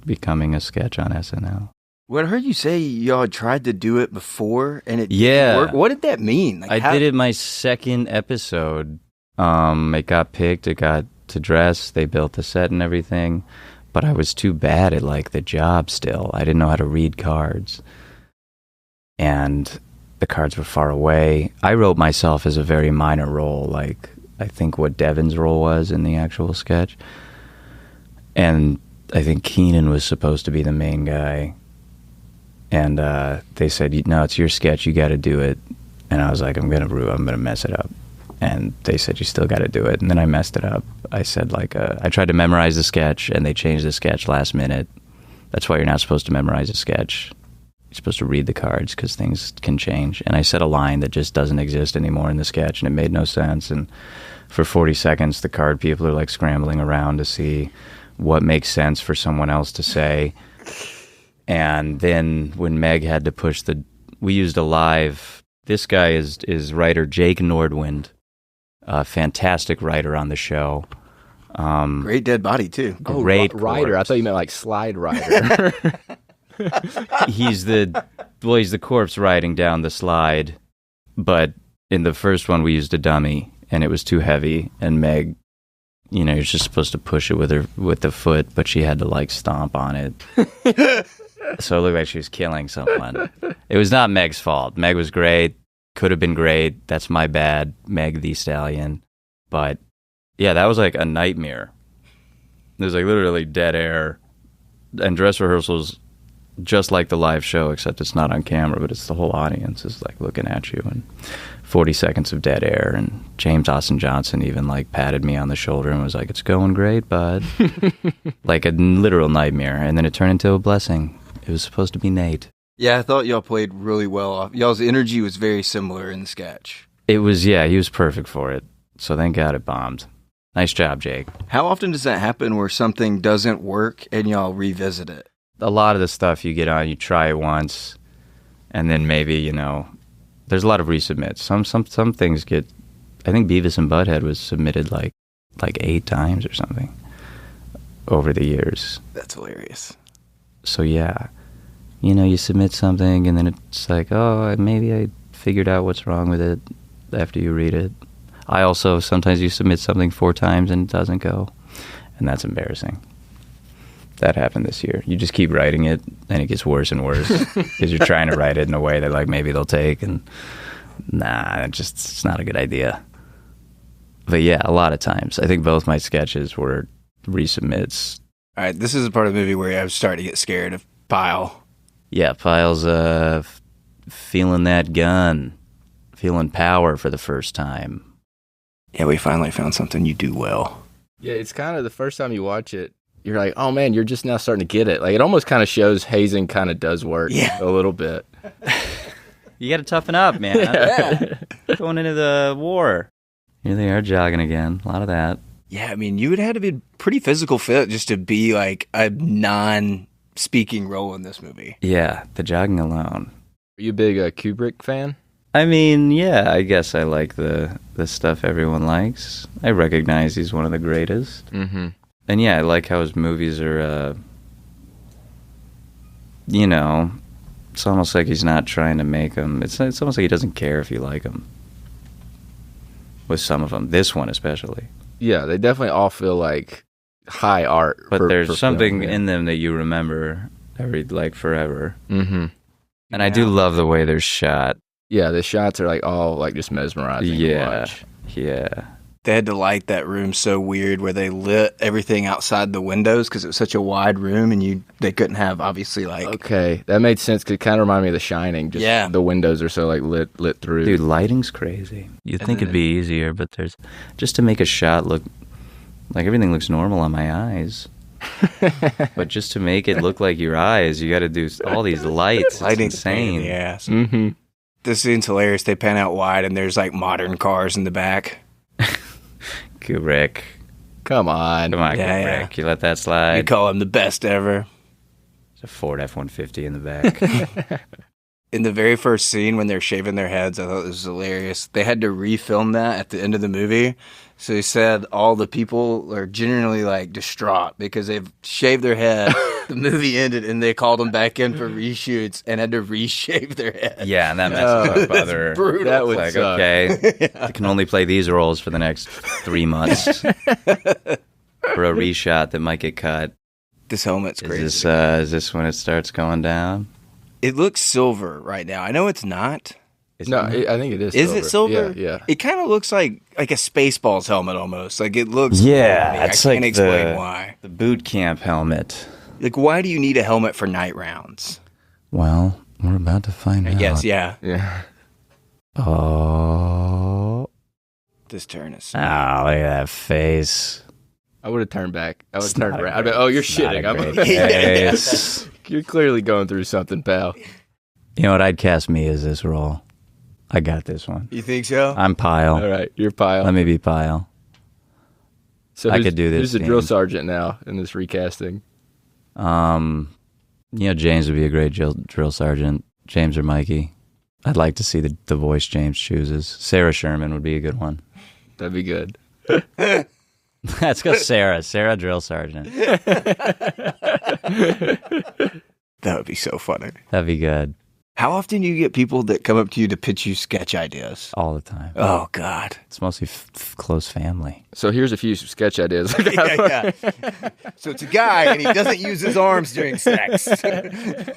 Speaker 2: becoming a sketch on SNL.
Speaker 1: What I heard you say y'all had tried to do it before and it
Speaker 2: Yeah.
Speaker 1: didn't work. What did that mean? Like,
Speaker 2: I did it my second episode. It got picked, it got to dress, they built the set and everything, but I was too bad at like the job still. I didn't know how to read cards. And the cards were far away. I wrote myself as a very minor role, like I think what Devin's role was in the actual sketch. And I think Keenan was supposed to be the main guy. And they said, no, it's your sketch, you got to do it. And I was like, I'm gonna mess it up. And they said, you still got to do it. And then I messed it up. I said, like, I tried to memorize the sketch, and they changed the sketch last minute. That's why you're not supposed to memorize a sketch. You're supposed to read the cards because things can change. And I said a line that just doesn't exist anymore in the sketch, and it made no sense. And for 40 seconds, the card people are like scrambling around to see what makes sense for someone else to say. And then when Meg had to push we used a live, this guy is writer Jake Nordwind, a fantastic writer on the show.
Speaker 1: Great dead body, too.
Speaker 2: Great
Speaker 3: rider. I
Speaker 2: corpse.
Speaker 3: thought you meant like slide rider.
Speaker 2: He's the corpse riding down the slide, but in the first one we used a dummy and it was too heavy, and Meg, you're just supposed to push it with the foot, but she had to like stomp on it. So it looked like she was killing someone. It was not Meg's fault. Meg was great. Could have been great. That's my bad. Meg the Stallion. But yeah, that was like a nightmare. There's like literally dead air. And dress rehearsals just like the live show, except it's not on camera, but it's the whole audience is like looking at you, and 40 seconds of dead air. And James Austin Johnson even like patted me on the shoulder and was like, it's going great, bud. Like a literal nightmare. And then it turned into a blessing. It was supposed to be Nate.
Speaker 1: Yeah, I thought y'all played really well off. Y'all's energy was very similar in the sketch.
Speaker 2: It was, yeah, he was perfect for it. So thank God it bombed. Nice job, Jake.
Speaker 1: How often does that happen where something doesn't work and y'all revisit it?
Speaker 2: A lot of the stuff you get on, you try it once, and then maybe, there's a lot of resubmits. Some things get, I think Beavis and Butthead was submitted like 8 times or something over the years.
Speaker 1: That's hilarious.
Speaker 2: So yeah, you submit something and then it's like, oh, maybe I figured out what's wrong with it after you read it. I also, sometimes you submit something 4 times and it doesn't go, and that's embarrassing. That happened this year. You just keep writing it and it gets worse and worse because you're trying to write it in a way that like maybe they'll take, and it's not a good idea. But yeah, a lot of times. I think both my sketches were resubmits.
Speaker 1: All right, this is a part of the movie where I was starting to get scared of Pyle.
Speaker 2: Yeah, Pyle's feeling that gun, feeling power for the first time.
Speaker 1: Yeah, we finally found something you do well.
Speaker 3: Yeah, it's kind of the first time you watch it, you're like, oh man, you're just now starting to get it. Like, it almost kind of shows hazing kind of does work a little bit.
Speaker 2: You got to toughen up, man.
Speaker 1: Yeah.
Speaker 2: Going into the war. Here they are jogging again. A lot of that.
Speaker 1: Yeah, I mean, you would have to be a pretty physical fit just to be like a non-speaking role in this movie.
Speaker 2: Yeah, the jogging alone.
Speaker 3: Are you a big Kubrick fan?
Speaker 2: I mean, yeah, I guess I like the stuff everyone likes. I recognize he's one of the greatest.
Speaker 3: Mm-hmm.
Speaker 2: And yeah, I like how his movies are, it's almost like he's not trying to make them. It's almost like he doesn't care if you like them. With some of them. This one especially.
Speaker 3: Yeah, they definitely all feel like high art.
Speaker 2: But there's something
Speaker 3: film,
Speaker 2: in them that you remember forever.
Speaker 3: Mm-hmm.
Speaker 2: And I do love the way they're shot.
Speaker 3: Yeah, the shots are like all like just mesmerizing to watch.
Speaker 2: Yeah.
Speaker 1: They had to light that room so weird where they lit everything outside the windows because it was such a wide room and they couldn't have obviously like...
Speaker 3: Okay, that made sense because it kind of reminded me of The Shining. Just the windows are so like lit through.
Speaker 2: Dude, lighting's crazy. You'd think it'd be easier, but there's... Just to make a shot look... Like everything looks normal on my eyes. But just to make it look like your eyes, you got to do all these lights. Lighting's insane.
Speaker 1: Yeah. Mm-hmm. This scene's hilarious. They pan out wide and there's like modern cars in the back.
Speaker 2: Kubrick.
Speaker 3: Come on.
Speaker 2: Kubrick. Yeah. You let that slide.
Speaker 1: You call him the best ever.
Speaker 2: There's a Ford F-150 in the back.
Speaker 1: In the very first scene when they're shaving their heads, I thought this was hilarious. They had to refilm that at the end of the movie. So he said all the people are generally like distraught because they've shaved their head. The movie ended and they called them back in for reshoots and had to reshave their head.
Speaker 2: Yeah, and that messes up other...
Speaker 1: Brutal.
Speaker 3: That would
Speaker 2: like,
Speaker 3: suck.
Speaker 2: Okay, I can only play these roles for the next 3 months. For a reshot that might get cut.
Speaker 1: This helmet's crazy.
Speaker 2: Is this when it starts going down?
Speaker 1: It looks silver right now. I know it's not.
Speaker 3: I think it is.
Speaker 1: Is it silver?
Speaker 3: Yeah.
Speaker 1: It kind of looks like a Spaceballs helmet almost. Like it looks.
Speaker 2: Yeah,
Speaker 1: it's I can't explain why.
Speaker 2: The boot camp helmet.
Speaker 1: Like, why do you need a helmet for night rounds?
Speaker 2: Well, we're about to find out.
Speaker 1: Yes, yeah.
Speaker 2: Oh.
Speaker 1: This turn is.
Speaker 2: Oh, look at that face.
Speaker 3: I would have turned back. I would have turned around. I'd be, oh, you're shitting. You're clearly going through something, pal.
Speaker 2: You know what? I'd cast me as this role. I got this one.
Speaker 1: You think so?
Speaker 2: I'm Pyle.
Speaker 3: All right, you're Pyle.
Speaker 2: Let me be Pyle.
Speaker 3: So
Speaker 2: I could do this.
Speaker 3: Who's the drill sergeant now in this recasting?
Speaker 2: James would be a great drill sergeant. James or Mikey. I'd like to see the voice James chooses. Sarah Sherman would be a good one.
Speaker 3: That'd be good.
Speaker 2: Let's go Sarah. Sarah drill sergeant.
Speaker 1: That would be so funny.
Speaker 2: That'd be good.
Speaker 1: How often do you get people that come up to you to pitch you sketch ideas?
Speaker 2: All the time.
Speaker 1: Oh, God.
Speaker 2: It's mostly close family.
Speaker 3: So here's a few sketch ideas.
Speaker 1: Yeah. So it's a guy, and he doesn't use his arms during sex.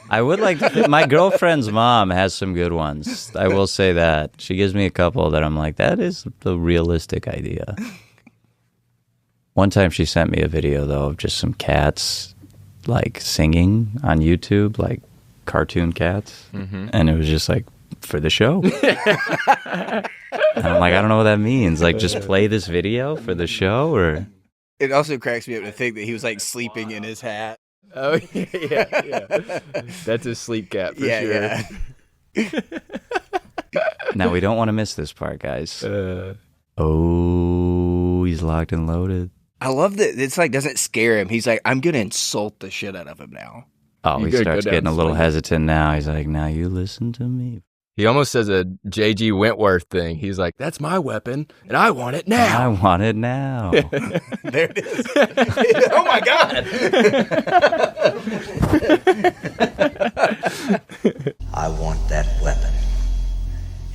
Speaker 2: I would like to my girlfriend's mom has some good ones. I will say that. She gives me a couple that I'm like, that is the realistic idea. One time she sent me a video, though, of just some cats, like, singing on YouTube, like, cartoon cats. Mm-hmm. And it was just, like, for the show. And I'm like, I don't know what that means. Like, just play this video for the show, or...
Speaker 1: It also cracks me up to think that he was, like, sleeping in his hat.
Speaker 3: Oh, yeah. That's his sleep cap, for sure.
Speaker 1: Yeah.
Speaker 2: Now, we don't want to miss this part, guys. Oh, he's locked and loaded.
Speaker 1: I love that it's like doesn't scare him. He's like, I'm gonna insult the shit out of him now.
Speaker 2: Oh, he starts getting a little hesitant now. He's like, now you listen to me.
Speaker 3: He almost says a J.G. Wentworth thing. He's like, that's my weapon, and I want it now.
Speaker 2: I want it now.
Speaker 1: There it is. Oh, my God.
Speaker 4: I want that weapon,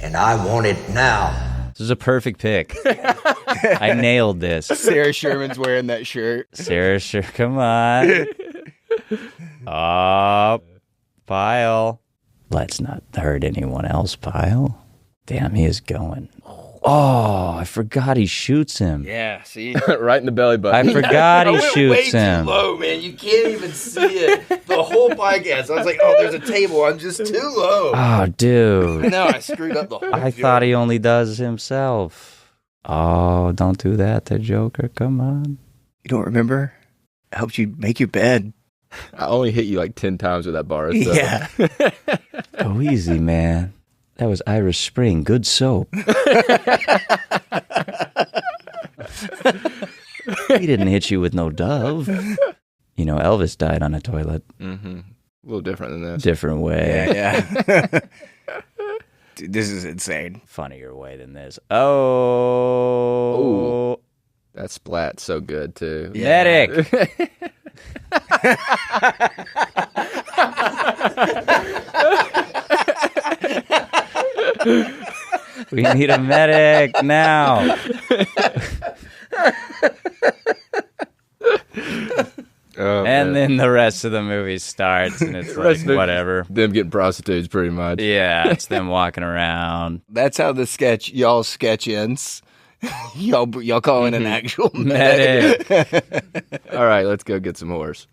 Speaker 4: and I want it now.
Speaker 2: This is a perfect pick. I nailed this.
Speaker 1: Sarah Sherman's wearing that shirt.
Speaker 2: Sarah, come on. Up. Pyle. Let's not hurt anyone else, Pyle. Damn, he is going. Oh, I forgot he shoots him.
Speaker 1: Yeah, see?
Speaker 3: Right in the belly button.
Speaker 2: I forgot he shoots
Speaker 1: way
Speaker 2: him.
Speaker 1: Too low, man. You can't even see it. The whole podcast. I was like, oh, there's a table. I'm just too low.
Speaker 2: Oh, dude.
Speaker 1: No, I screwed up the whole
Speaker 2: I thought he only does himself. Oh, don't do that to Joker. Come on.
Speaker 1: You don't remember? It helped you make your bed.
Speaker 3: I only hit you like 10 times with that bar. So.
Speaker 1: Yeah.
Speaker 2: Go easy, man. That was Irish Spring. Good soap. He didn't hit you with no Dove. You know, Elvis died on a toilet.
Speaker 3: Mm-hmm. A little different than this.
Speaker 2: Different way.
Speaker 1: Yeah. Dude, this is insane.
Speaker 2: Funnier way than this. Oh.
Speaker 3: Ooh. That splat's so good, too.
Speaker 2: Medic. We need a medic now. And then the rest of the movie starts, and it's like, whatever.
Speaker 3: Them getting prostitutes, pretty much.
Speaker 2: Yeah, it's them walking around.
Speaker 1: That's how the y'all's sketch ends. Y'all call it an actual
Speaker 2: Medic.
Speaker 3: All right, let's go get some horse.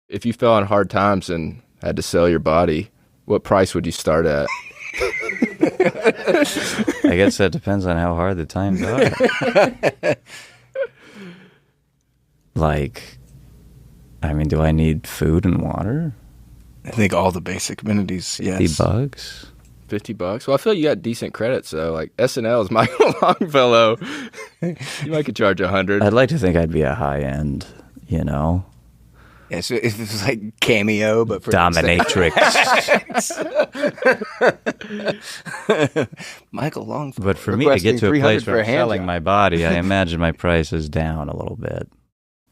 Speaker 3: If you fell on hard times and had to sell your body, what price would you start at?
Speaker 2: I guess that depends on how hard the times are. Like, I mean, do I need food and water?
Speaker 1: I think all the basic amenities, yes.
Speaker 2: $50?
Speaker 3: $50? Well, I feel you got decent credits, though. Like, SNL's Michael Longfellow. You might could charge $100.
Speaker 2: I'd like to think I'd be a high end, you know?
Speaker 1: Yeah, so if it was like Cameo, but for
Speaker 2: Dominatrix.
Speaker 1: Michael Longfellow.
Speaker 2: But for me to get to a place where I'm selling
Speaker 1: job.
Speaker 2: my body, I imagine my price is down a little bit.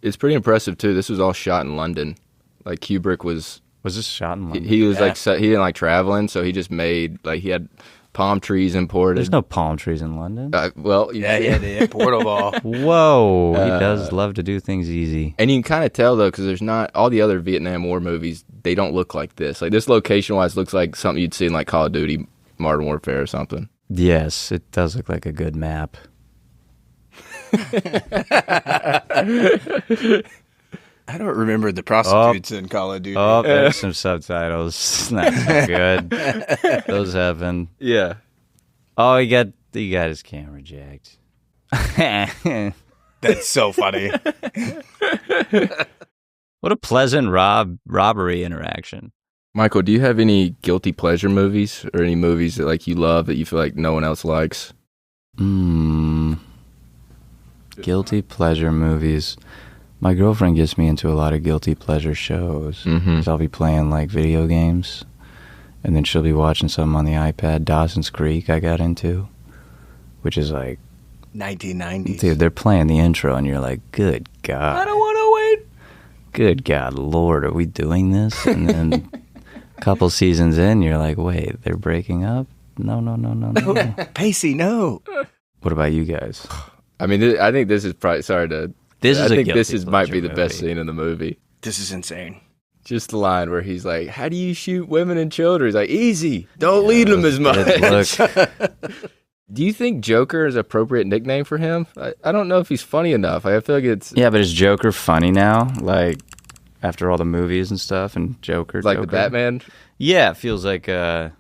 Speaker 3: It's pretty impressive, too. This was all shot in London. Like, Kubrick was...
Speaker 2: Was this shot in London?
Speaker 3: He was like, he didn't like traveling, so he just made, like, he had palm trees imported.
Speaker 2: There's no palm trees in London.
Speaker 3: Well,
Speaker 1: Yeah, the portal ball.
Speaker 2: Whoa, he does love to do things easy.
Speaker 3: And you can kind of tell, though, because there's not, all the other Vietnam War movies, they don't look like this. Like, this location-wise looks like something you'd see in, like, Call of Duty, Modern Warfare or something.
Speaker 2: Yes, it does look like a good map.
Speaker 1: I don't remember the prostitutes in Call of Duty.
Speaker 2: Oh, there's some subtitles. Not so good. Those happen.
Speaker 3: Yeah.
Speaker 2: Oh, he got his camera jacked.
Speaker 1: That's so funny.
Speaker 2: What a pleasant robbery interaction.
Speaker 3: Michael, do you have any guilty pleasure movies or any movies that like you love that you feel like no one else likes?
Speaker 2: Guilty pleasure movies. My girlfriend gets me into a lot of guilty pleasure shows.
Speaker 3: Mm-hmm.
Speaker 2: So I'll be playing like video games, and then she'll be watching something on the iPad. Dawson's Creek I got into, which is like
Speaker 1: 1990s.
Speaker 2: dude, they're playing the intro, and you're like, good God.
Speaker 1: I don't want to wait.
Speaker 2: Good God, Lord, are we doing this? And then a couple seasons in, you're like, wait, they're breaking up? No.
Speaker 1: Pacey, no.
Speaker 2: What about you guys?
Speaker 3: I mean, I think this is probably, sorry to...
Speaker 2: This is
Speaker 3: I
Speaker 2: a
Speaker 3: think
Speaker 2: guilty
Speaker 3: this is might be
Speaker 2: pleasure
Speaker 3: the best
Speaker 2: movie.
Speaker 3: scene in the movie.
Speaker 1: This is insane.
Speaker 3: Just the line where he's like, how do you shoot women and children? He's like, easy. Don't lead them as much.
Speaker 2: Look,
Speaker 3: Do you think Joker is an appropriate nickname for him? I don't know if he's funny enough. I feel like it's
Speaker 2: yeah, but is Joker funny now? Like, after all the movies and stuff, and Joker?
Speaker 3: like the Batman.
Speaker 2: Yeah, it feels like,
Speaker 3: Yeah.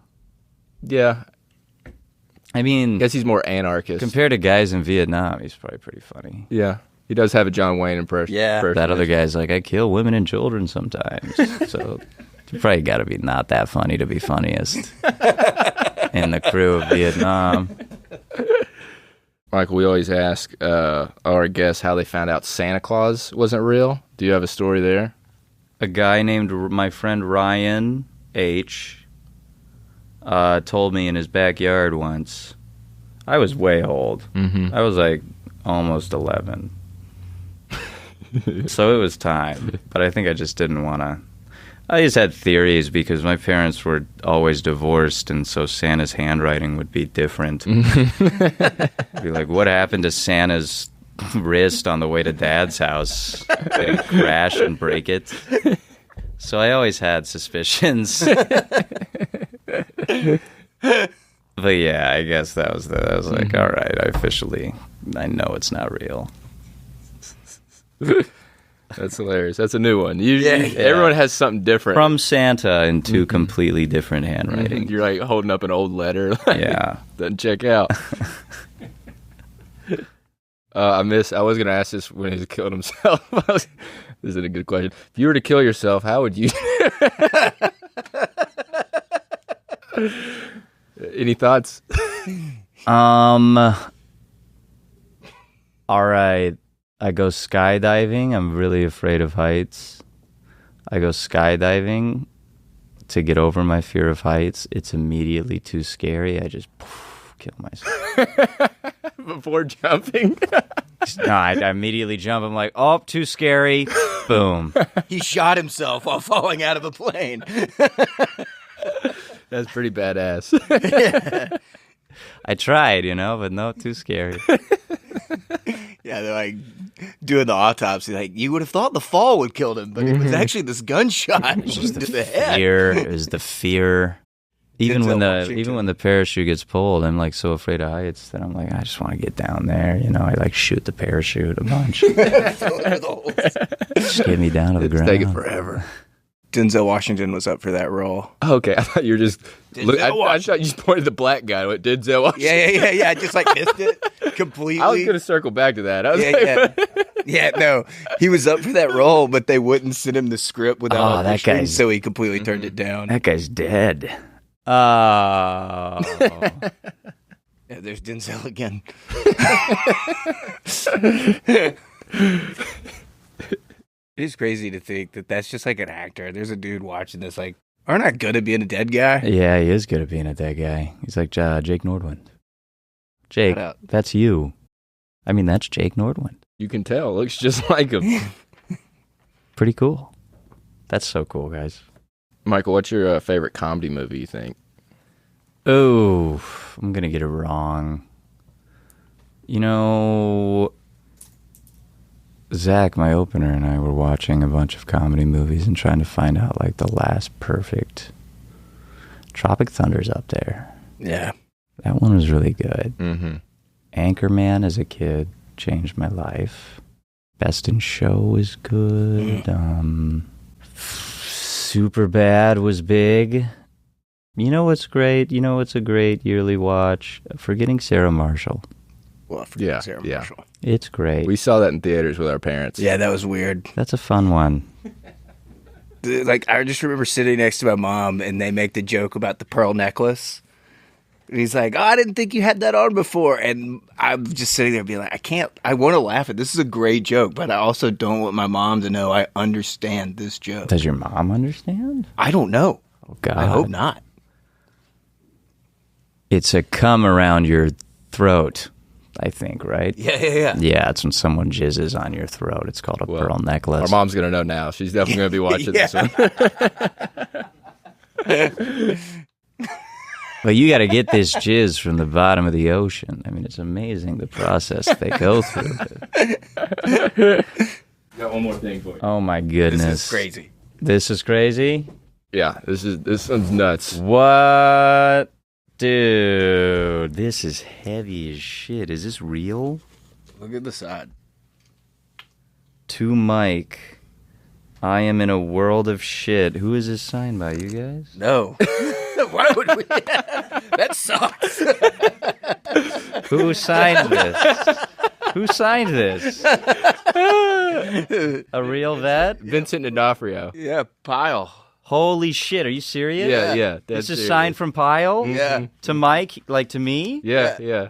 Speaker 2: I mean,
Speaker 3: I guess he's more anarchist.
Speaker 2: compared to guys in Vietnam, he's probably pretty funny.
Speaker 3: Yeah. He does have a John Wayne impression.
Speaker 1: Yeah.
Speaker 2: That other guy's like, I kill women and children sometimes. So you probably got to be not that funny to be funniest in the crew of Vietnam.
Speaker 3: Michael, we always ask our guests how they found out Santa Claus wasn't real. Do you have a story there?
Speaker 2: A guy named my friend Ryan H. Told me in his backyard once. I was way old.
Speaker 3: Mm-hmm.
Speaker 2: I was like almost 11. So it was time. But I think I just didn't want to. I just had theories because my parents were always divorced, and so Santa's handwriting would be different. Be like, what happened to Santa's wrist on the way to Dad's house? Did he crash and break it? So I always had suspicions. But yeah, I guess that was I was like, all right, I know it's not real.
Speaker 3: That's hilarious. That's a new one. Everyone has something different.
Speaker 2: From Santa in two completely different handwriting.
Speaker 3: You're like holding up an old letter. Like,
Speaker 2: Yeah.
Speaker 3: doesn't check out. I was going to ask this when he killed himself. This isn't a good question. If you were to kill yourself, how would you? Any thoughts?
Speaker 2: All right. I go skydiving. I'm really afraid of heights. I go skydiving to get over my fear of heights. It's immediately too scary. I just kill myself.
Speaker 3: Before jumping?
Speaker 2: No, I immediately jump. I'm like, oh, too scary. Boom.
Speaker 1: He shot himself while falling out of a plane.
Speaker 3: That's pretty badass.
Speaker 2: I tried, but no, too scary.
Speaker 1: Yeah, they're like doing the autopsy. Like, you would have thought the fall would kill him, but it was actually this gunshot to the head.
Speaker 2: Fear. It was the fear. Even
Speaker 1: Denzel
Speaker 2: when the parachute gets pulled, I'm like so afraid of heights that I'm like, I just want to get down there. You know, I like shoot the parachute a bunch. Just get me down to the ground.
Speaker 3: Take it forever.
Speaker 1: Denzel Washington was up for that role.
Speaker 3: Okay, I thought you were just. I thought you just pointed the black guy. What Denzel Washington?
Speaker 1: Yeah. I just like missed it completely.
Speaker 3: I was gonna circle back to that. I was
Speaker 1: Yeah, no, he was up for that role, but they wouldn't send him the script without
Speaker 2: that
Speaker 1: auditioning,
Speaker 2: guy's-
Speaker 1: so he completely turned it down.
Speaker 2: That guy's dead. Oh.
Speaker 1: Yeah, there's Denzel again. It's crazy to think that that's just like an actor. There's a dude watching this like, aren't I good at being a dead guy?
Speaker 2: Yeah, he is good at being a dead guy. He's like Jake Nordwind. Jake,
Speaker 1: Shout out.
Speaker 2: that's you. I mean, that's Jake Nordwind.
Speaker 3: You can tell. It looks just like him.
Speaker 2: Pretty cool. That's so cool, guys.
Speaker 3: Michael, what's your favorite comedy movie, you think?
Speaker 2: Oh, I'm going to get it wrong. You know, Zach, my opener, and I were watching a bunch of comedy movies and trying to find out, like, the last perfect. Tropic Thunder's up there.
Speaker 1: Yeah.
Speaker 2: That one was really good.
Speaker 3: Mm-hmm.
Speaker 2: Anchorman as a kid changed my life. Best in Show was good. Superbad was big. You know what's great? You know what's a great yearly watch? Forgetting Sarah Marshall.
Speaker 1: Well, I forget Sarah
Speaker 3: yeah.
Speaker 1: Marshall.
Speaker 2: It's great.
Speaker 3: We saw that in theaters with our parents.
Speaker 1: Yeah, that was weird.
Speaker 2: That's a fun one.
Speaker 1: Like, I just remember sitting next to my mom, and they make the joke about the pearl necklace. And he's like, oh, I didn't think you had that on before. And I'm just sitting there being like, I want to laugh at this. This is a great joke, but I also don't want my mom to know I understand this joke.
Speaker 2: Does your mom understand?
Speaker 1: I don't know.
Speaker 2: Oh, God.
Speaker 1: I hope not.
Speaker 2: It's a cum around your throat, I think, right?
Speaker 1: Yeah.
Speaker 2: Yeah, it's when someone jizzes on your throat. It's called a pearl necklace.
Speaker 3: Our mom's going to know now. She's definitely going to be watching this one.
Speaker 2: But you got to get this jizz from the bottom of the ocean. I mean, it's amazing the process they go through.
Speaker 3: Got one more thing for you.
Speaker 2: Oh, my goodness.
Speaker 1: This is crazy.
Speaker 2: This is crazy?
Speaker 3: Yeah, this one's nuts.
Speaker 2: What? Dude, this is heavy as shit. Is this real?
Speaker 1: Look at the side.
Speaker 2: To Mike, I am in a world of shit. Who is this signed by, you guys?
Speaker 1: No. Why would we? That sucks.
Speaker 2: Who signed this? Who signed this? A real vet?
Speaker 3: Vincent D'Onofrio.
Speaker 1: Yeah, Pyle.
Speaker 2: Holy shit, are you serious?
Speaker 3: Yeah.
Speaker 2: This is
Speaker 3: serious.
Speaker 2: signed from Pyle?
Speaker 1: Yeah.
Speaker 2: To Mike, like to me?
Speaker 3: Yeah.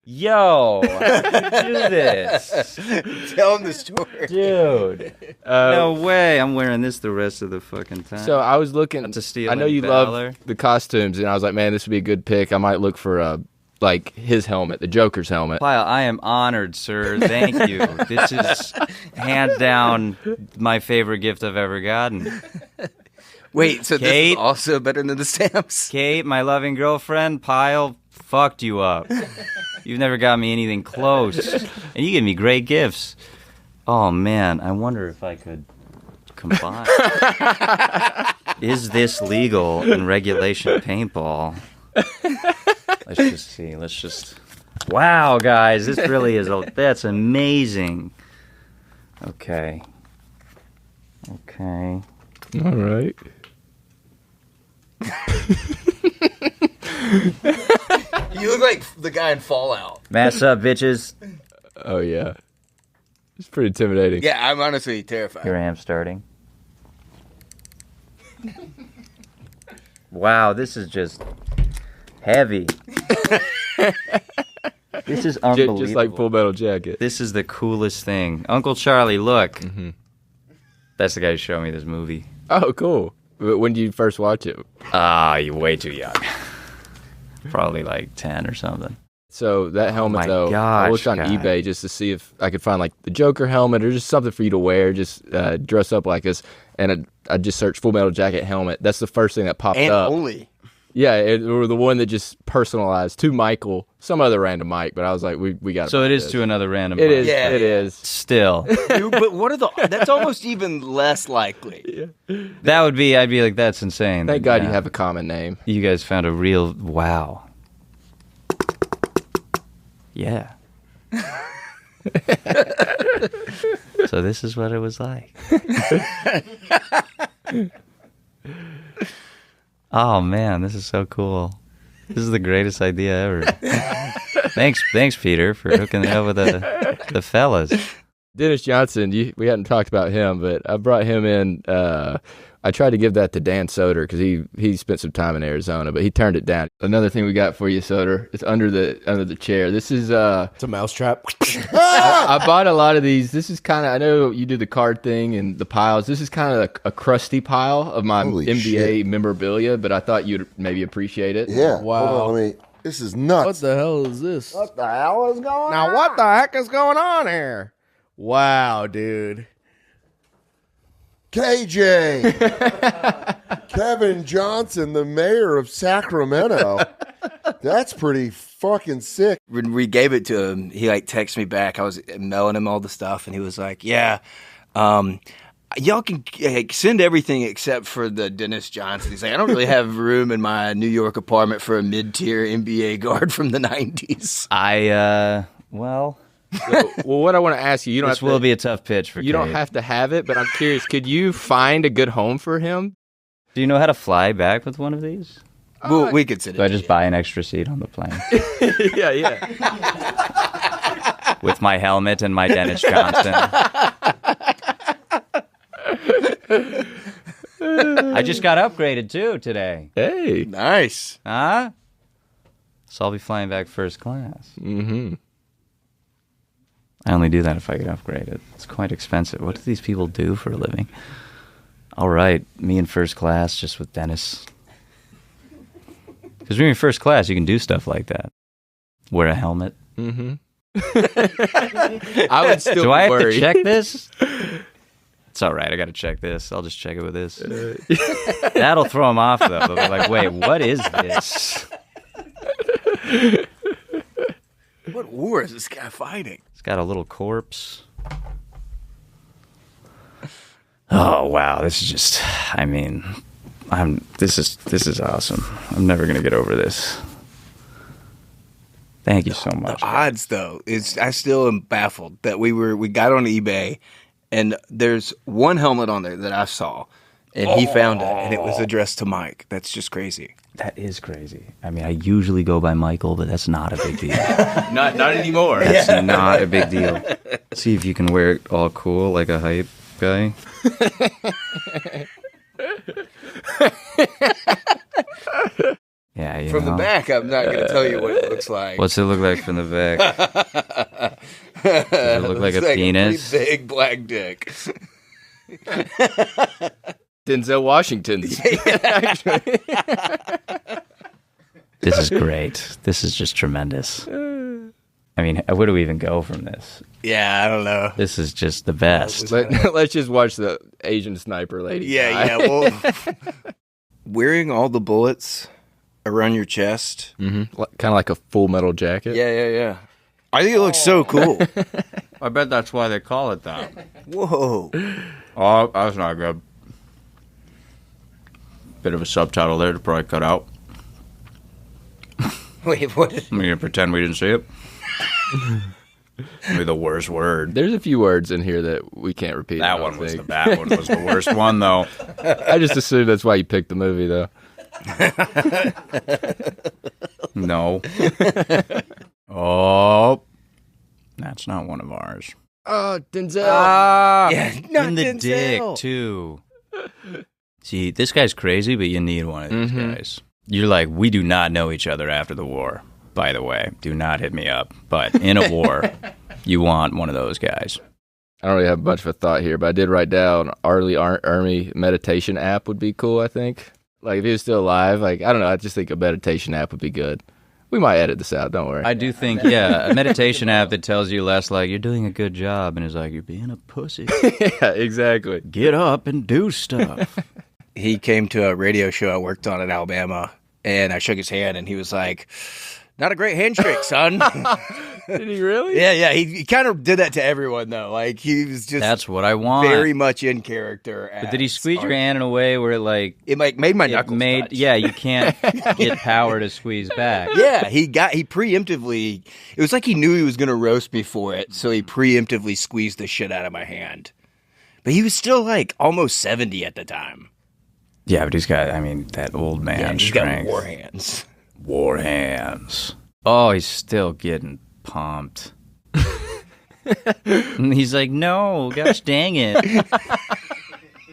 Speaker 2: Yo, how did you do this?
Speaker 1: Tell him the story.
Speaker 2: Dude. No way, I'm wearing this the rest of the fucking time.
Speaker 3: So I was looking.
Speaker 2: To steal
Speaker 3: I know
Speaker 2: in
Speaker 3: you
Speaker 2: Valor.
Speaker 3: love the costumes, and I was like, man, this would be a good pick. I might look for like his helmet, the Joker's helmet.
Speaker 2: Pyle, I am honored, sir. Thank you. This is hands down my favorite gift I've ever gotten.
Speaker 1: Wait, so this
Speaker 2: Kate?
Speaker 1: is also better than the stamps?
Speaker 2: Kate, my loving girlfriend, Pyle fucked you up. You've never got me anything close. And you give me great gifts. Oh, man, I wonder if I could combine. Is this legal in regulation paintball? Let's just see. Wow, guys, this really is that's amazing. Okay.
Speaker 3: All right.
Speaker 1: You look like the guy in Fallout.
Speaker 2: Mass up, bitches.
Speaker 3: Oh yeah. It's pretty intimidating.
Speaker 1: Yeah, I'm honestly terrified.
Speaker 2: Here I am starting. Wow, this is just heavy. This is unbelievable.
Speaker 3: Just like Full Metal Jacket.
Speaker 2: This is the coolest thing. Uncle Charlie, look. That's the guy who showed me this movie.
Speaker 3: Oh, cool. When did you first watch it?
Speaker 2: You're way too young. Probably like 10 or something.
Speaker 3: So that helmet,
Speaker 2: my
Speaker 3: though, I
Speaker 2: gosh,
Speaker 3: looked on
Speaker 2: guys.
Speaker 3: eBay just to see if I could find like the Joker helmet or just something for you to wear, just dress up like us. And I just searched Full Metal Jacket helmet. That's the first thing that popped
Speaker 1: And
Speaker 3: up.
Speaker 1: only.
Speaker 3: Yeah, or the one that just personalized to Michael, some other random Mike. But I was like, we got.
Speaker 2: So it is to another random.
Speaker 3: It
Speaker 2: Mike.
Speaker 3: is.
Speaker 1: Yeah.
Speaker 3: It is.
Speaker 2: Still.
Speaker 1: Dude, but what are that's almost even less likely.
Speaker 2: That would be. I'd be like, that's insane.
Speaker 3: Thank God
Speaker 2: Yeah.
Speaker 3: you have a common name.
Speaker 2: You guys found a real wow. Yeah. So this is what it was like. Oh man, this is so cool. This is the greatest idea ever. Thanks, Peter, for hooking it up with the fellas.
Speaker 3: Dennis Johnson, we hadn't talked about him, but I brought him in. I tried to give that to Dan Soder because he spent some time in Arizona, but he turned it down. Another thing we got for you, Soder, it's under the chair. This is
Speaker 6: It's a mousetrap.
Speaker 3: I bought a lot of these. This is kind of, I know you do the card thing and the piles. This is kind of a crusty pile of my
Speaker 6: Holy
Speaker 3: NBA
Speaker 6: shit.
Speaker 3: memorabilia, but I thought you'd maybe appreciate it.
Speaker 6: Yeah.
Speaker 7: Wow.
Speaker 6: Hold on, let me. This is nuts.
Speaker 7: What the hell is this?
Speaker 6: What the hell is going on?
Speaker 7: Now, what the heck is going on here? Wow, dude.
Speaker 6: KJ. Kevin Johnson, the mayor of Sacramento. That's pretty fucking sick.
Speaker 1: When we gave it to him, he like texted me back. I was mailing him all the stuff, and he was like, "Yeah, y'all can send everything except for the Dennis Johnson." He's like, "I don't really have room in my New York apartment for a mid-tier NBA guard from the '90s."
Speaker 2: Well,
Speaker 3: Well, what I want to ask you,
Speaker 2: this will be a tough pitch for
Speaker 3: you don't
Speaker 2: Kate.
Speaker 3: have to have it, but I'm curious, could you find a good home for him?
Speaker 2: Do you know how to fly back with one of these?
Speaker 1: Well, we could send it.
Speaker 2: Do I
Speaker 1: to
Speaker 2: just
Speaker 1: you.
Speaker 2: buy an extra seat on the plane
Speaker 3: Yeah.
Speaker 2: with my helmet and my Dennis Johnson? I just got upgraded too today.
Speaker 3: Hey.
Speaker 1: Nice.
Speaker 2: Huh? So I'll be flying back first class.
Speaker 3: Mm-hmm.
Speaker 2: I only do that if I get upgraded. It's quite expensive. What do these people do for a living? All right, me in first class just with Dennis. Because when you're in first class, you can do stuff like that. Wear a helmet.
Speaker 3: Mm-hmm. I would still
Speaker 2: Do I have
Speaker 3: worry.
Speaker 2: to check this? It's all right. I got to check this. I'll just check it with this. That'll throw them off, though. They'll be like, wait, what is this?
Speaker 1: What war is this guy fighting?
Speaker 2: It's got a little corpse. Oh, wow. This is just, I mean, this is awesome. I'm never going to get over this. Thank you so much.
Speaker 1: The odds, though, I still am baffled that we got on eBay, and there's one helmet on there that I saw, and he found it, and it was addressed to Mike. That's just crazy.
Speaker 2: That is crazy. I mean, I usually go by Michael, but that's not a big deal.
Speaker 3: Not anymore.
Speaker 2: That's not a big deal. See if you can wear it all cool like a hype guy. Yeah, you
Speaker 1: From
Speaker 2: know.
Speaker 1: the back, I'm not going to tell you what it looks like.
Speaker 2: What's it look like from the back? Does it look like a
Speaker 1: Looks
Speaker 2: penis?
Speaker 1: pretty big black dick.
Speaker 3: Denzel Washington's.
Speaker 2: This is great. This is just tremendous. I mean, where do we even go from this?
Speaker 1: Yeah, I don't know.
Speaker 2: This is just the best.
Speaker 3: Let's just watch the Asian sniper lady.
Speaker 1: Yeah. Well, wearing all the bullets around your chest.
Speaker 3: Mm-hmm. Kind of like a Full Metal Jacket.
Speaker 1: Yeah. I think it looks so cool.
Speaker 2: I bet that's why they call it that.
Speaker 1: Whoa.
Speaker 2: Oh, that's not good. Bit of a subtitle there to probably cut out.
Speaker 1: Wait, what?
Speaker 2: I'm going to pretend we didn't see it. Maybe the worst word.
Speaker 3: There's a few words in here that we can't repeat.
Speaker 2: That one was the bad one. Was the worst one, though.
Speaker 3: I just assumed that's why you picked the movie, though.
Speaker 2: No. Oh. That's not one of ours.
Speaker 3: Oh, Denzel.
Speaker 1: Yeah, not
Speaker 2: In the
Speaker 1: Denzel.
Speaker 2: dick, too. See, this guy's crazy, but you need one of these guys. You're like, we do not know each other after the war, by the way. Do not hit me up. But in a war, you want one of those guys.
Speaker 3: I don't really have much of a thought here, but I did write down Arlie Ermy meditation app would be cool, I think. Like, if he was still alive, like, I don't know, I just think a meditation app would be good. We might edit this out, don't worry.
Speaker 2: I do think, yeah, a meditation app that tells you less like, you're doing a good job, and is like, you're being a pussy.
Speaker 3: Yeah, exactly.
Speaker 2: Get up and do stuff.
Speaker 1: He came to a radio show I worked on in Alabama, and I shook his hand, and he was like, "Not a great handshake, son."
Speaker 3: Did he really?
Speaker 1: Yeah. He kind of did that to everyone, though. Like, he was just
Speaker 2: That's what I want.
Speaker 1: very much in character.
Speaker 2: But did he squeeze your hand in a way where
Speaker 1: It like made my knuckles touch.
Speaker 2: Yeah, you can't get power to squeeze back.
Speaker 1: Yeah, he preemptively. It was like he knew he was going to roast me for it, so he preemptively squeezed the shit out of my hand. But he was still like almost 70 at the time.
Speaker 2: Yeah, but he's got, I mean, that old man
Speaker 1: He's
Speaker 2: strength.
Speaker 1: got war hands.
Speaker 2: War hands. Oh, he's still getting pumped. And he's like, no, gosh dang it.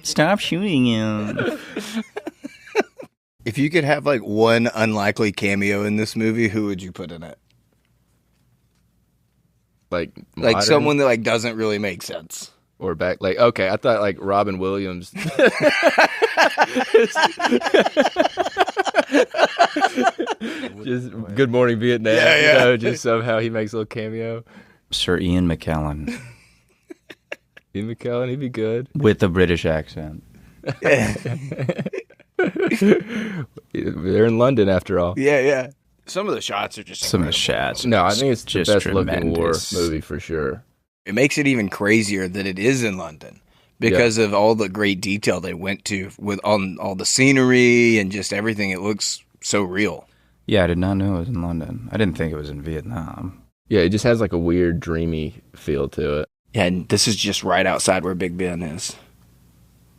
Speaker 2: Stop shooting him.
Speaker 1: If you could have like one unlikely cameo in this movie, who would you put in it?
Speaker 3: Like
Speaker 1: Someone that like doesn't really make sense.
Speaker 3: or back. Like, okay, I thought like Robin Williams. Just Good Morning Vietnam.
Speaker 1: Yeah.
Speaker 3: You know, just somehow he makes a little cameo.
Speaker 2: Sir Ian McKellen.
Speaker 3: Ian McKellen, he'd be good.
Speaker 2: With a British accent.
Speaker 3: They're in London after all.
Speaker 1: Yeah. Some of the shots are just
Speaker 2: Some of the shots.
Speaker 3: No, I think it's the
Speaker 2: just
Speaker 3: best looking war
Speaker 2: tremendous.
Speaker 3: movie for sure.
Speaker 1: It makes it even crazier that it is in London because of all the great detail they went to with on all the scenery and just everything. It looks so real.
Speaker 2: Yeah, I did not know it was in London. I didn't think it was in Vietnam.
Speaker 3: Yeah, it just has like a weird, dreamy feel to it.
Speaker 1: Yeah, and this is just right outside where Big Ben is.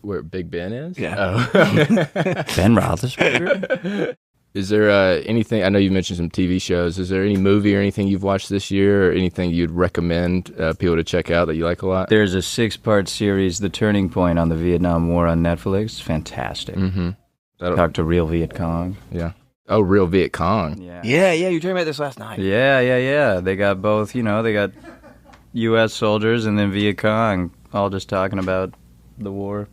Speaker 3: Where Big Ben is?
Speaker 1: Yeah.
Speaker 3: Oh.
Speaker 2: Ben Roethlisberger?
Speaker 3: Is there anything, I know you mentioned some TV shows, is there any movie or anything you've watched this year or anything you'd recommend people to check out that you like a lot?
Speaker 2: There's a 6-part series, The Turning Point on the Vietnam War on Netflix. It's fantastic.
Speaker 3: Mm-hmm.
Speaker 2: Talk to real Viet Cong.
Speaker 3: Yeah. Oh, real Viet Cong.
Speaker 1: Yeah, you were talking about this last night.
Speaker 2: Yeah. They got both, they got U.S. soldiers and then Viet Cong all just talking about the war.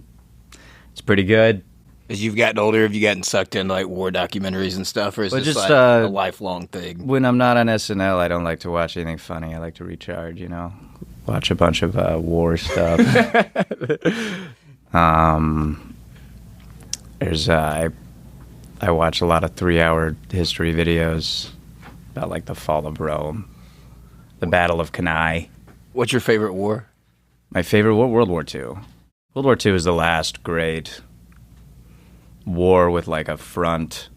Speaker 2: It's pretty good.
Speaker 1: As you've gotten older, have you gotten sucked into like war documentaries and stuff, or is
Speaker 2: Well,
Speaker 1: this
Speaker 2: just,
Speaker 1: like a lifelong thing?
Speaker 2: When I'm not on SNL, I don't like to watch anything funny. I like to recharge, watch a bunch of war stuff. I watch a lot of 3-hour history videos about like the fall of Rome, the Battle of Cannae.
Speaker 1: What's your favorite war?
Speaker 2: My favorite war, World War II. World War II is the last great war with like a front.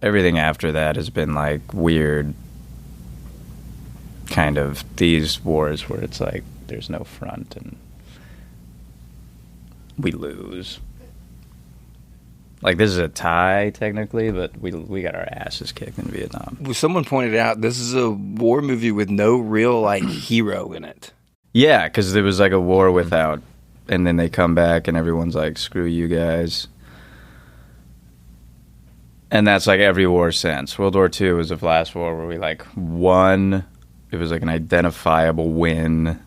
Speaker 2: Everything after that has been like weird kind of these wars where it's like there's no front and we lose. Like this is a tie technically, but we got our asses kicked in Vietnam.
Speaker 1: Someone pointed out this is a war movie with no real like hero in it.
Speaker 2: Yeah, because it was like a war without, and then they come back and everyone's like, screw you guys. And that's like every war since. World War II was the last war where we like won. It was like an identifiable win.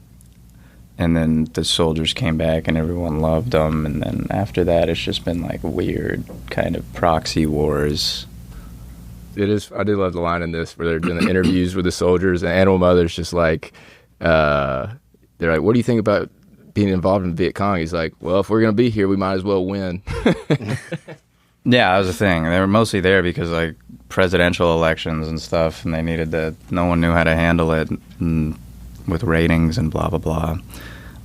Speaker 2: And then the soldiers came back and everyone loved them. And then after that, it's just been like weird kind of proxy wars.
Speaker 3: It is. I do love the line in this where they're doing the interviews with the soldiers and Animal Mother's just like, they're like, what do you think about being involved in Viet Cong? He's like, well, if we're going to be here, we might as well win.
Speaker 2: Yeah, that was the thing. They were mostly there because like presidential elections and stuff, and they needed no one knew how to handle it with ratings and blah, blah, blah.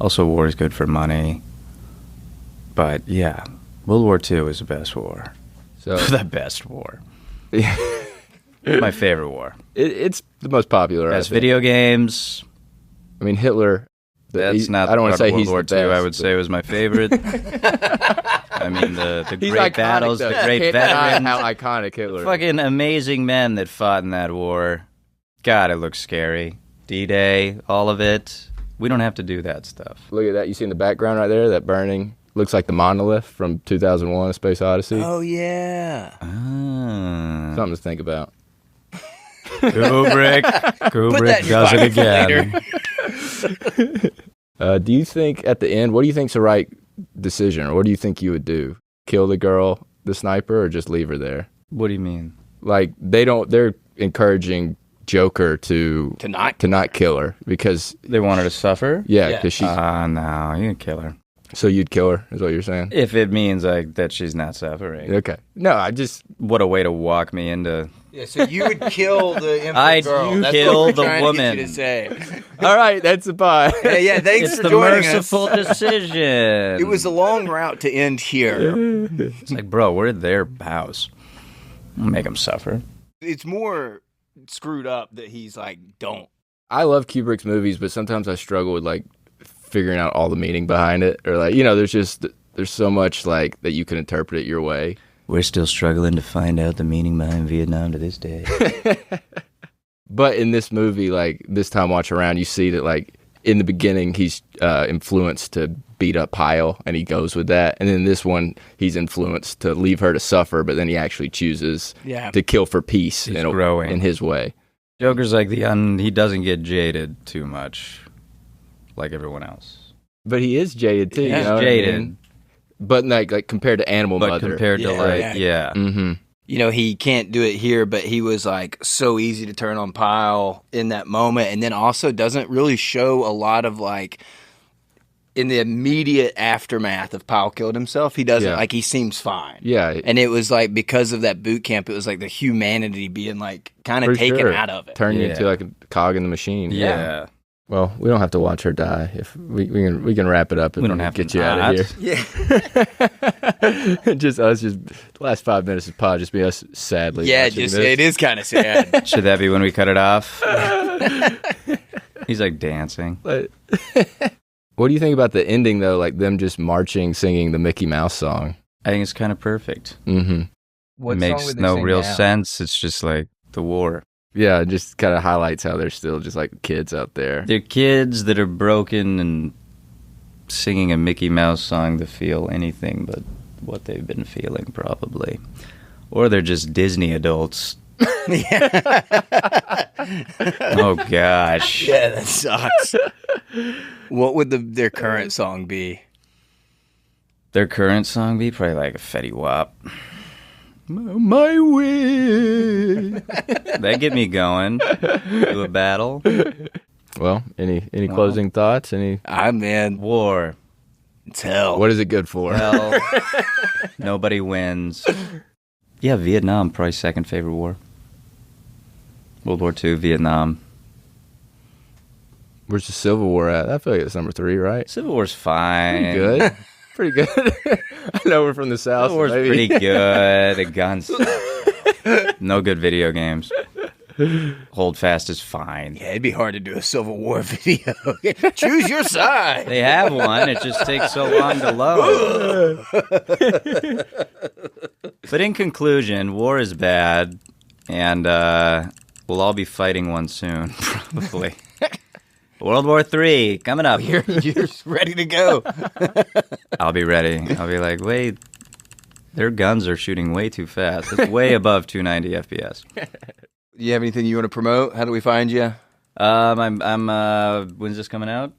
Speaker 2: Also, war is good for money. But yeah, World War II is the best war.
Speaker 3: So
Speaker 2: The best war. My favorite war.
Speaker 3: it's the most popular.
Speaker 2: Best
Speaker 3: I think.
Speaker 2: video games.
Speaker 3: I mean, Hitler.
Speaker 2: That's not.
Speaker 3: I don't want to say
Speaker 2: World
Speaker 3: he's
Speaker 2: War
Speaker 3: the
Speaker 2: II.
Speaker 3: best,
Speaker 2: I would say was my favorite. I mean, the
Speaker 3: he's
Speaker 2: great
Speaker 3: iconic,
Speaker 2: battles,
Speaker 3: though.
Speaker 2: the great
Speaker 3: Can't deny
Speaker 2: veterans,
Speaker 3: how iconic Hitler.
Speaker 2: fucking amazing men that fought in that war. God, it looks scary. D-Day, all of it. We don't have to do that stuff.
Speaker 3: Look at that. You see in the background right there, that burning looks like the monolith from 2001: A Space Odyssey.
Speaker 1: Oh yeah.
Speaker 2: Ah.
Speaker 3: Something to think about.
Speaker 2: Kubrick
Speaker 1: that in
Speaker 2: does
Speaker 1: your
Speaker 2: it
Speaker 1: pocket
Speaker 2: again.
Speaker 3: Do you think at the end, what do you think's the right decision, or what do you think you would do? Kill the girl, the sniper, or just leave her there?
Speaker 2: What do you mean?
Speaker 3: Like they're encouraging Joker to
Speaker 1: not
Speaker 3: kill her because
Speaker 2: They want her to suffer?
Speaker 3: because she's
Speaker 2: No, you can kill her.
Speaker 3: So you'd kill her, is what you're saying?
Speaker 2: If it means like that she's not suffering.
Speaker 3: Okay. No, I just...
Speaker 2: What a way to walk me into...
Speaker 1: Yeah, so you would kill the infant
Speaker 2: I'd
Speaker 1: girl. That's
Speaker 2: kill
Speaker 1: what we're
Speaker 2: the
Speaker 1: trying to get
Speaker 2: woman.
Speaker 1: you to say.
Speaker 3: All right, that's a pie.
Speaker 1: Yeah, thanks
Speaker 2: It's
Speaker 1: for
Speaker 2: the
Speaker 1: joining
Speaker 2: merciful
Speaker 1: us.
Speaker 2: decision.
Speaker 1: It was a long route to end here.
Speaker 2: It's like, bro, we're at their house. I'll make them suffer.
Speaker 1: It's more screwed up that he's like, don't.
Speaker 3: I love Kubrick's movies, but sometimes I struggle with like figuring out all the meaning behind it, or like, you know, there's so much like that you can interpret it your way.
Speaker 2: We're still struggling to find out the meaning behind Vietnam to this day.
Speaker 3: But in this movie, like this time watch around, you see that like in the beginning he's influenced to beat up Pyle, and he goes with that. And then this one, he's influenced to leave her to suffer, but then he actually chooses to kill for peace
Speaker 2: He's growing.
Speaker 3: in his way.
Speaker 2: Joker's like he doesn't get jaded too much like everyone else.
Speaker 3: But he is jaded too.
Speaker 2: He's
Speaker 3: you know what I
Speaker 2: jaded.
Speaker 3: mean? But like compared to Animal
Speaker 2: But
Speaker 3: Mother.
Speaker 2: compared to yeah.
Speaker 3: Mm-hmm.
Speaker 1: You know, he can't do it here, but he was like so easy to turn on Pyle in that moment. And then also doesn't really show a lot of like in the immediate aftermath of Pyle killed himself. He doesn't like, he seems fine.
Speaker 3: Yeah.
Speaker 1: And it was like because of that boot camp, it was like the humanity being like kind of taken out of it.
Speaker 3: Turn you into like a cog in the machine.
Speaker 2: Yeah.
Speaker 3: Well, we don't have to watch her die. If we can wrap it up. If
Speaker 2: We don't have
Speaker 3: get
Speaker 2: to
Speaker 3: you out
Speaker 2: not.
Speaker 3: of here.
Speaker 1: Yeah.
Speaker 3: Just us. Just the last 5 minutes of pod. Just be us sadly.
Speaker 1: Yeah,
Speaker 3: watching
Speaker 1: just
Speaker 3: this.
Speaker 1: it is kind of sad.
Speaker 2: Should that be when we cut it off? He's like dancing.
Speaker 3: But what do you think about the ending though? Like them just marching, singing the Mickey Mouse song.
Speaker 2: I think it's kind of perfect.
Speaker 3: Mm-hmm.
Speaker 2: It makes no real sense. It's just like the war.
Speaker 3: Yeah, it just kind of highlights how they're still just like kids out there.
Speaker 2: They're kids that are broken and singing a Mickey Mouse song to feel anything but what they've been feeling, probably. Or they're just Disney adults. Oh, gosh.
Speaker 1: Yeah, that sucks. What would their current song be?
Speaker 2: Their current song be probably like a Fetty Wap. My way. That get me going to a battle.
Speaker 3: Well, any closing thoughts?
Speaker 1: Man,
Speaker 2: war.
Speaker 1: It's hell.
Speaker 3: What is it good for?
Speaker 2: Hell. Nobody wins. Yeah, Vietnam, probably second favorite war. World War II, Vietnam.
Speaker 3: Where's the Civil War at? I feel like it's number 3, right?
Speaker 2: Civil War's fine.
Speaker 3: Pretty good. Pretty good. I know we're from the South.
Speaker 2: Civil War's pretty good. The guns. No good video games. Hold Fast is fine.
Speaker 1: Yeah, it'd be hard to do a Civil War video. Choose your side.
Speaker 2: They have one. It just takes so long to load. But in conclusion, war is bad, and we'll all be fighting one soon, probably. World War III coming up.
Speaker 1: You're ready to go.
Speaker 2: I'll be ready. I'll be like, wait, their guns are shooting way too fast. It's way above 290 FPS.
Speaker 1: Do you have anything you want to promote? How do we find you?
Speaker 2: I'm when's this coming out?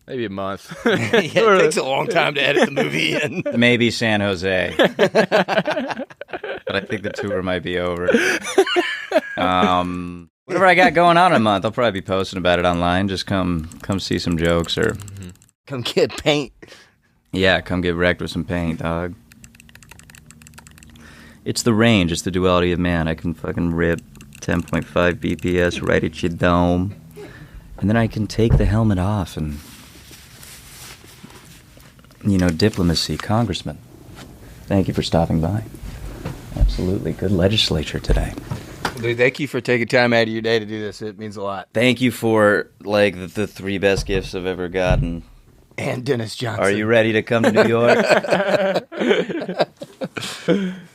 Speaker 3: Maybe a month.
Speaker 1: Yeah, it takes a long time to edit the movie in.
Speaker 2: Maybe San Jose. But I think the tour might be over. Whatever I got going on in a month, I'll probably be posting about it online. Just come see some jokes or
Speaker 1: Come get paint.
Speaker 2: yeah, come get wrecked with some paint, dog. It's the range. It's the duality of man. I can fucking rip 10.5 BPS right at your dome, and then I can take the helmet off and, diplomacy, congressman. Thank you for stopping by. Absolutely. Good legislature today.
Speaker 1: Dude, thank you for taking time out of your day to do this. It means a lot.
Speaker 2: Thank you for, the 3 best gifts I've ever gotten.
Speaker 1: And Dennis Johnson.
Speaker 2: Are you ready to come to New York?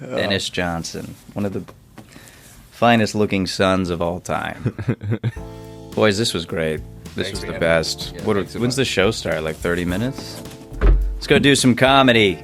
Speaker 2: Dennis Johnson, one of the finest looking sons of all time. Boys, this was great. This was the best. When's the show start? Like 30 minutes? Let's go do some comedy.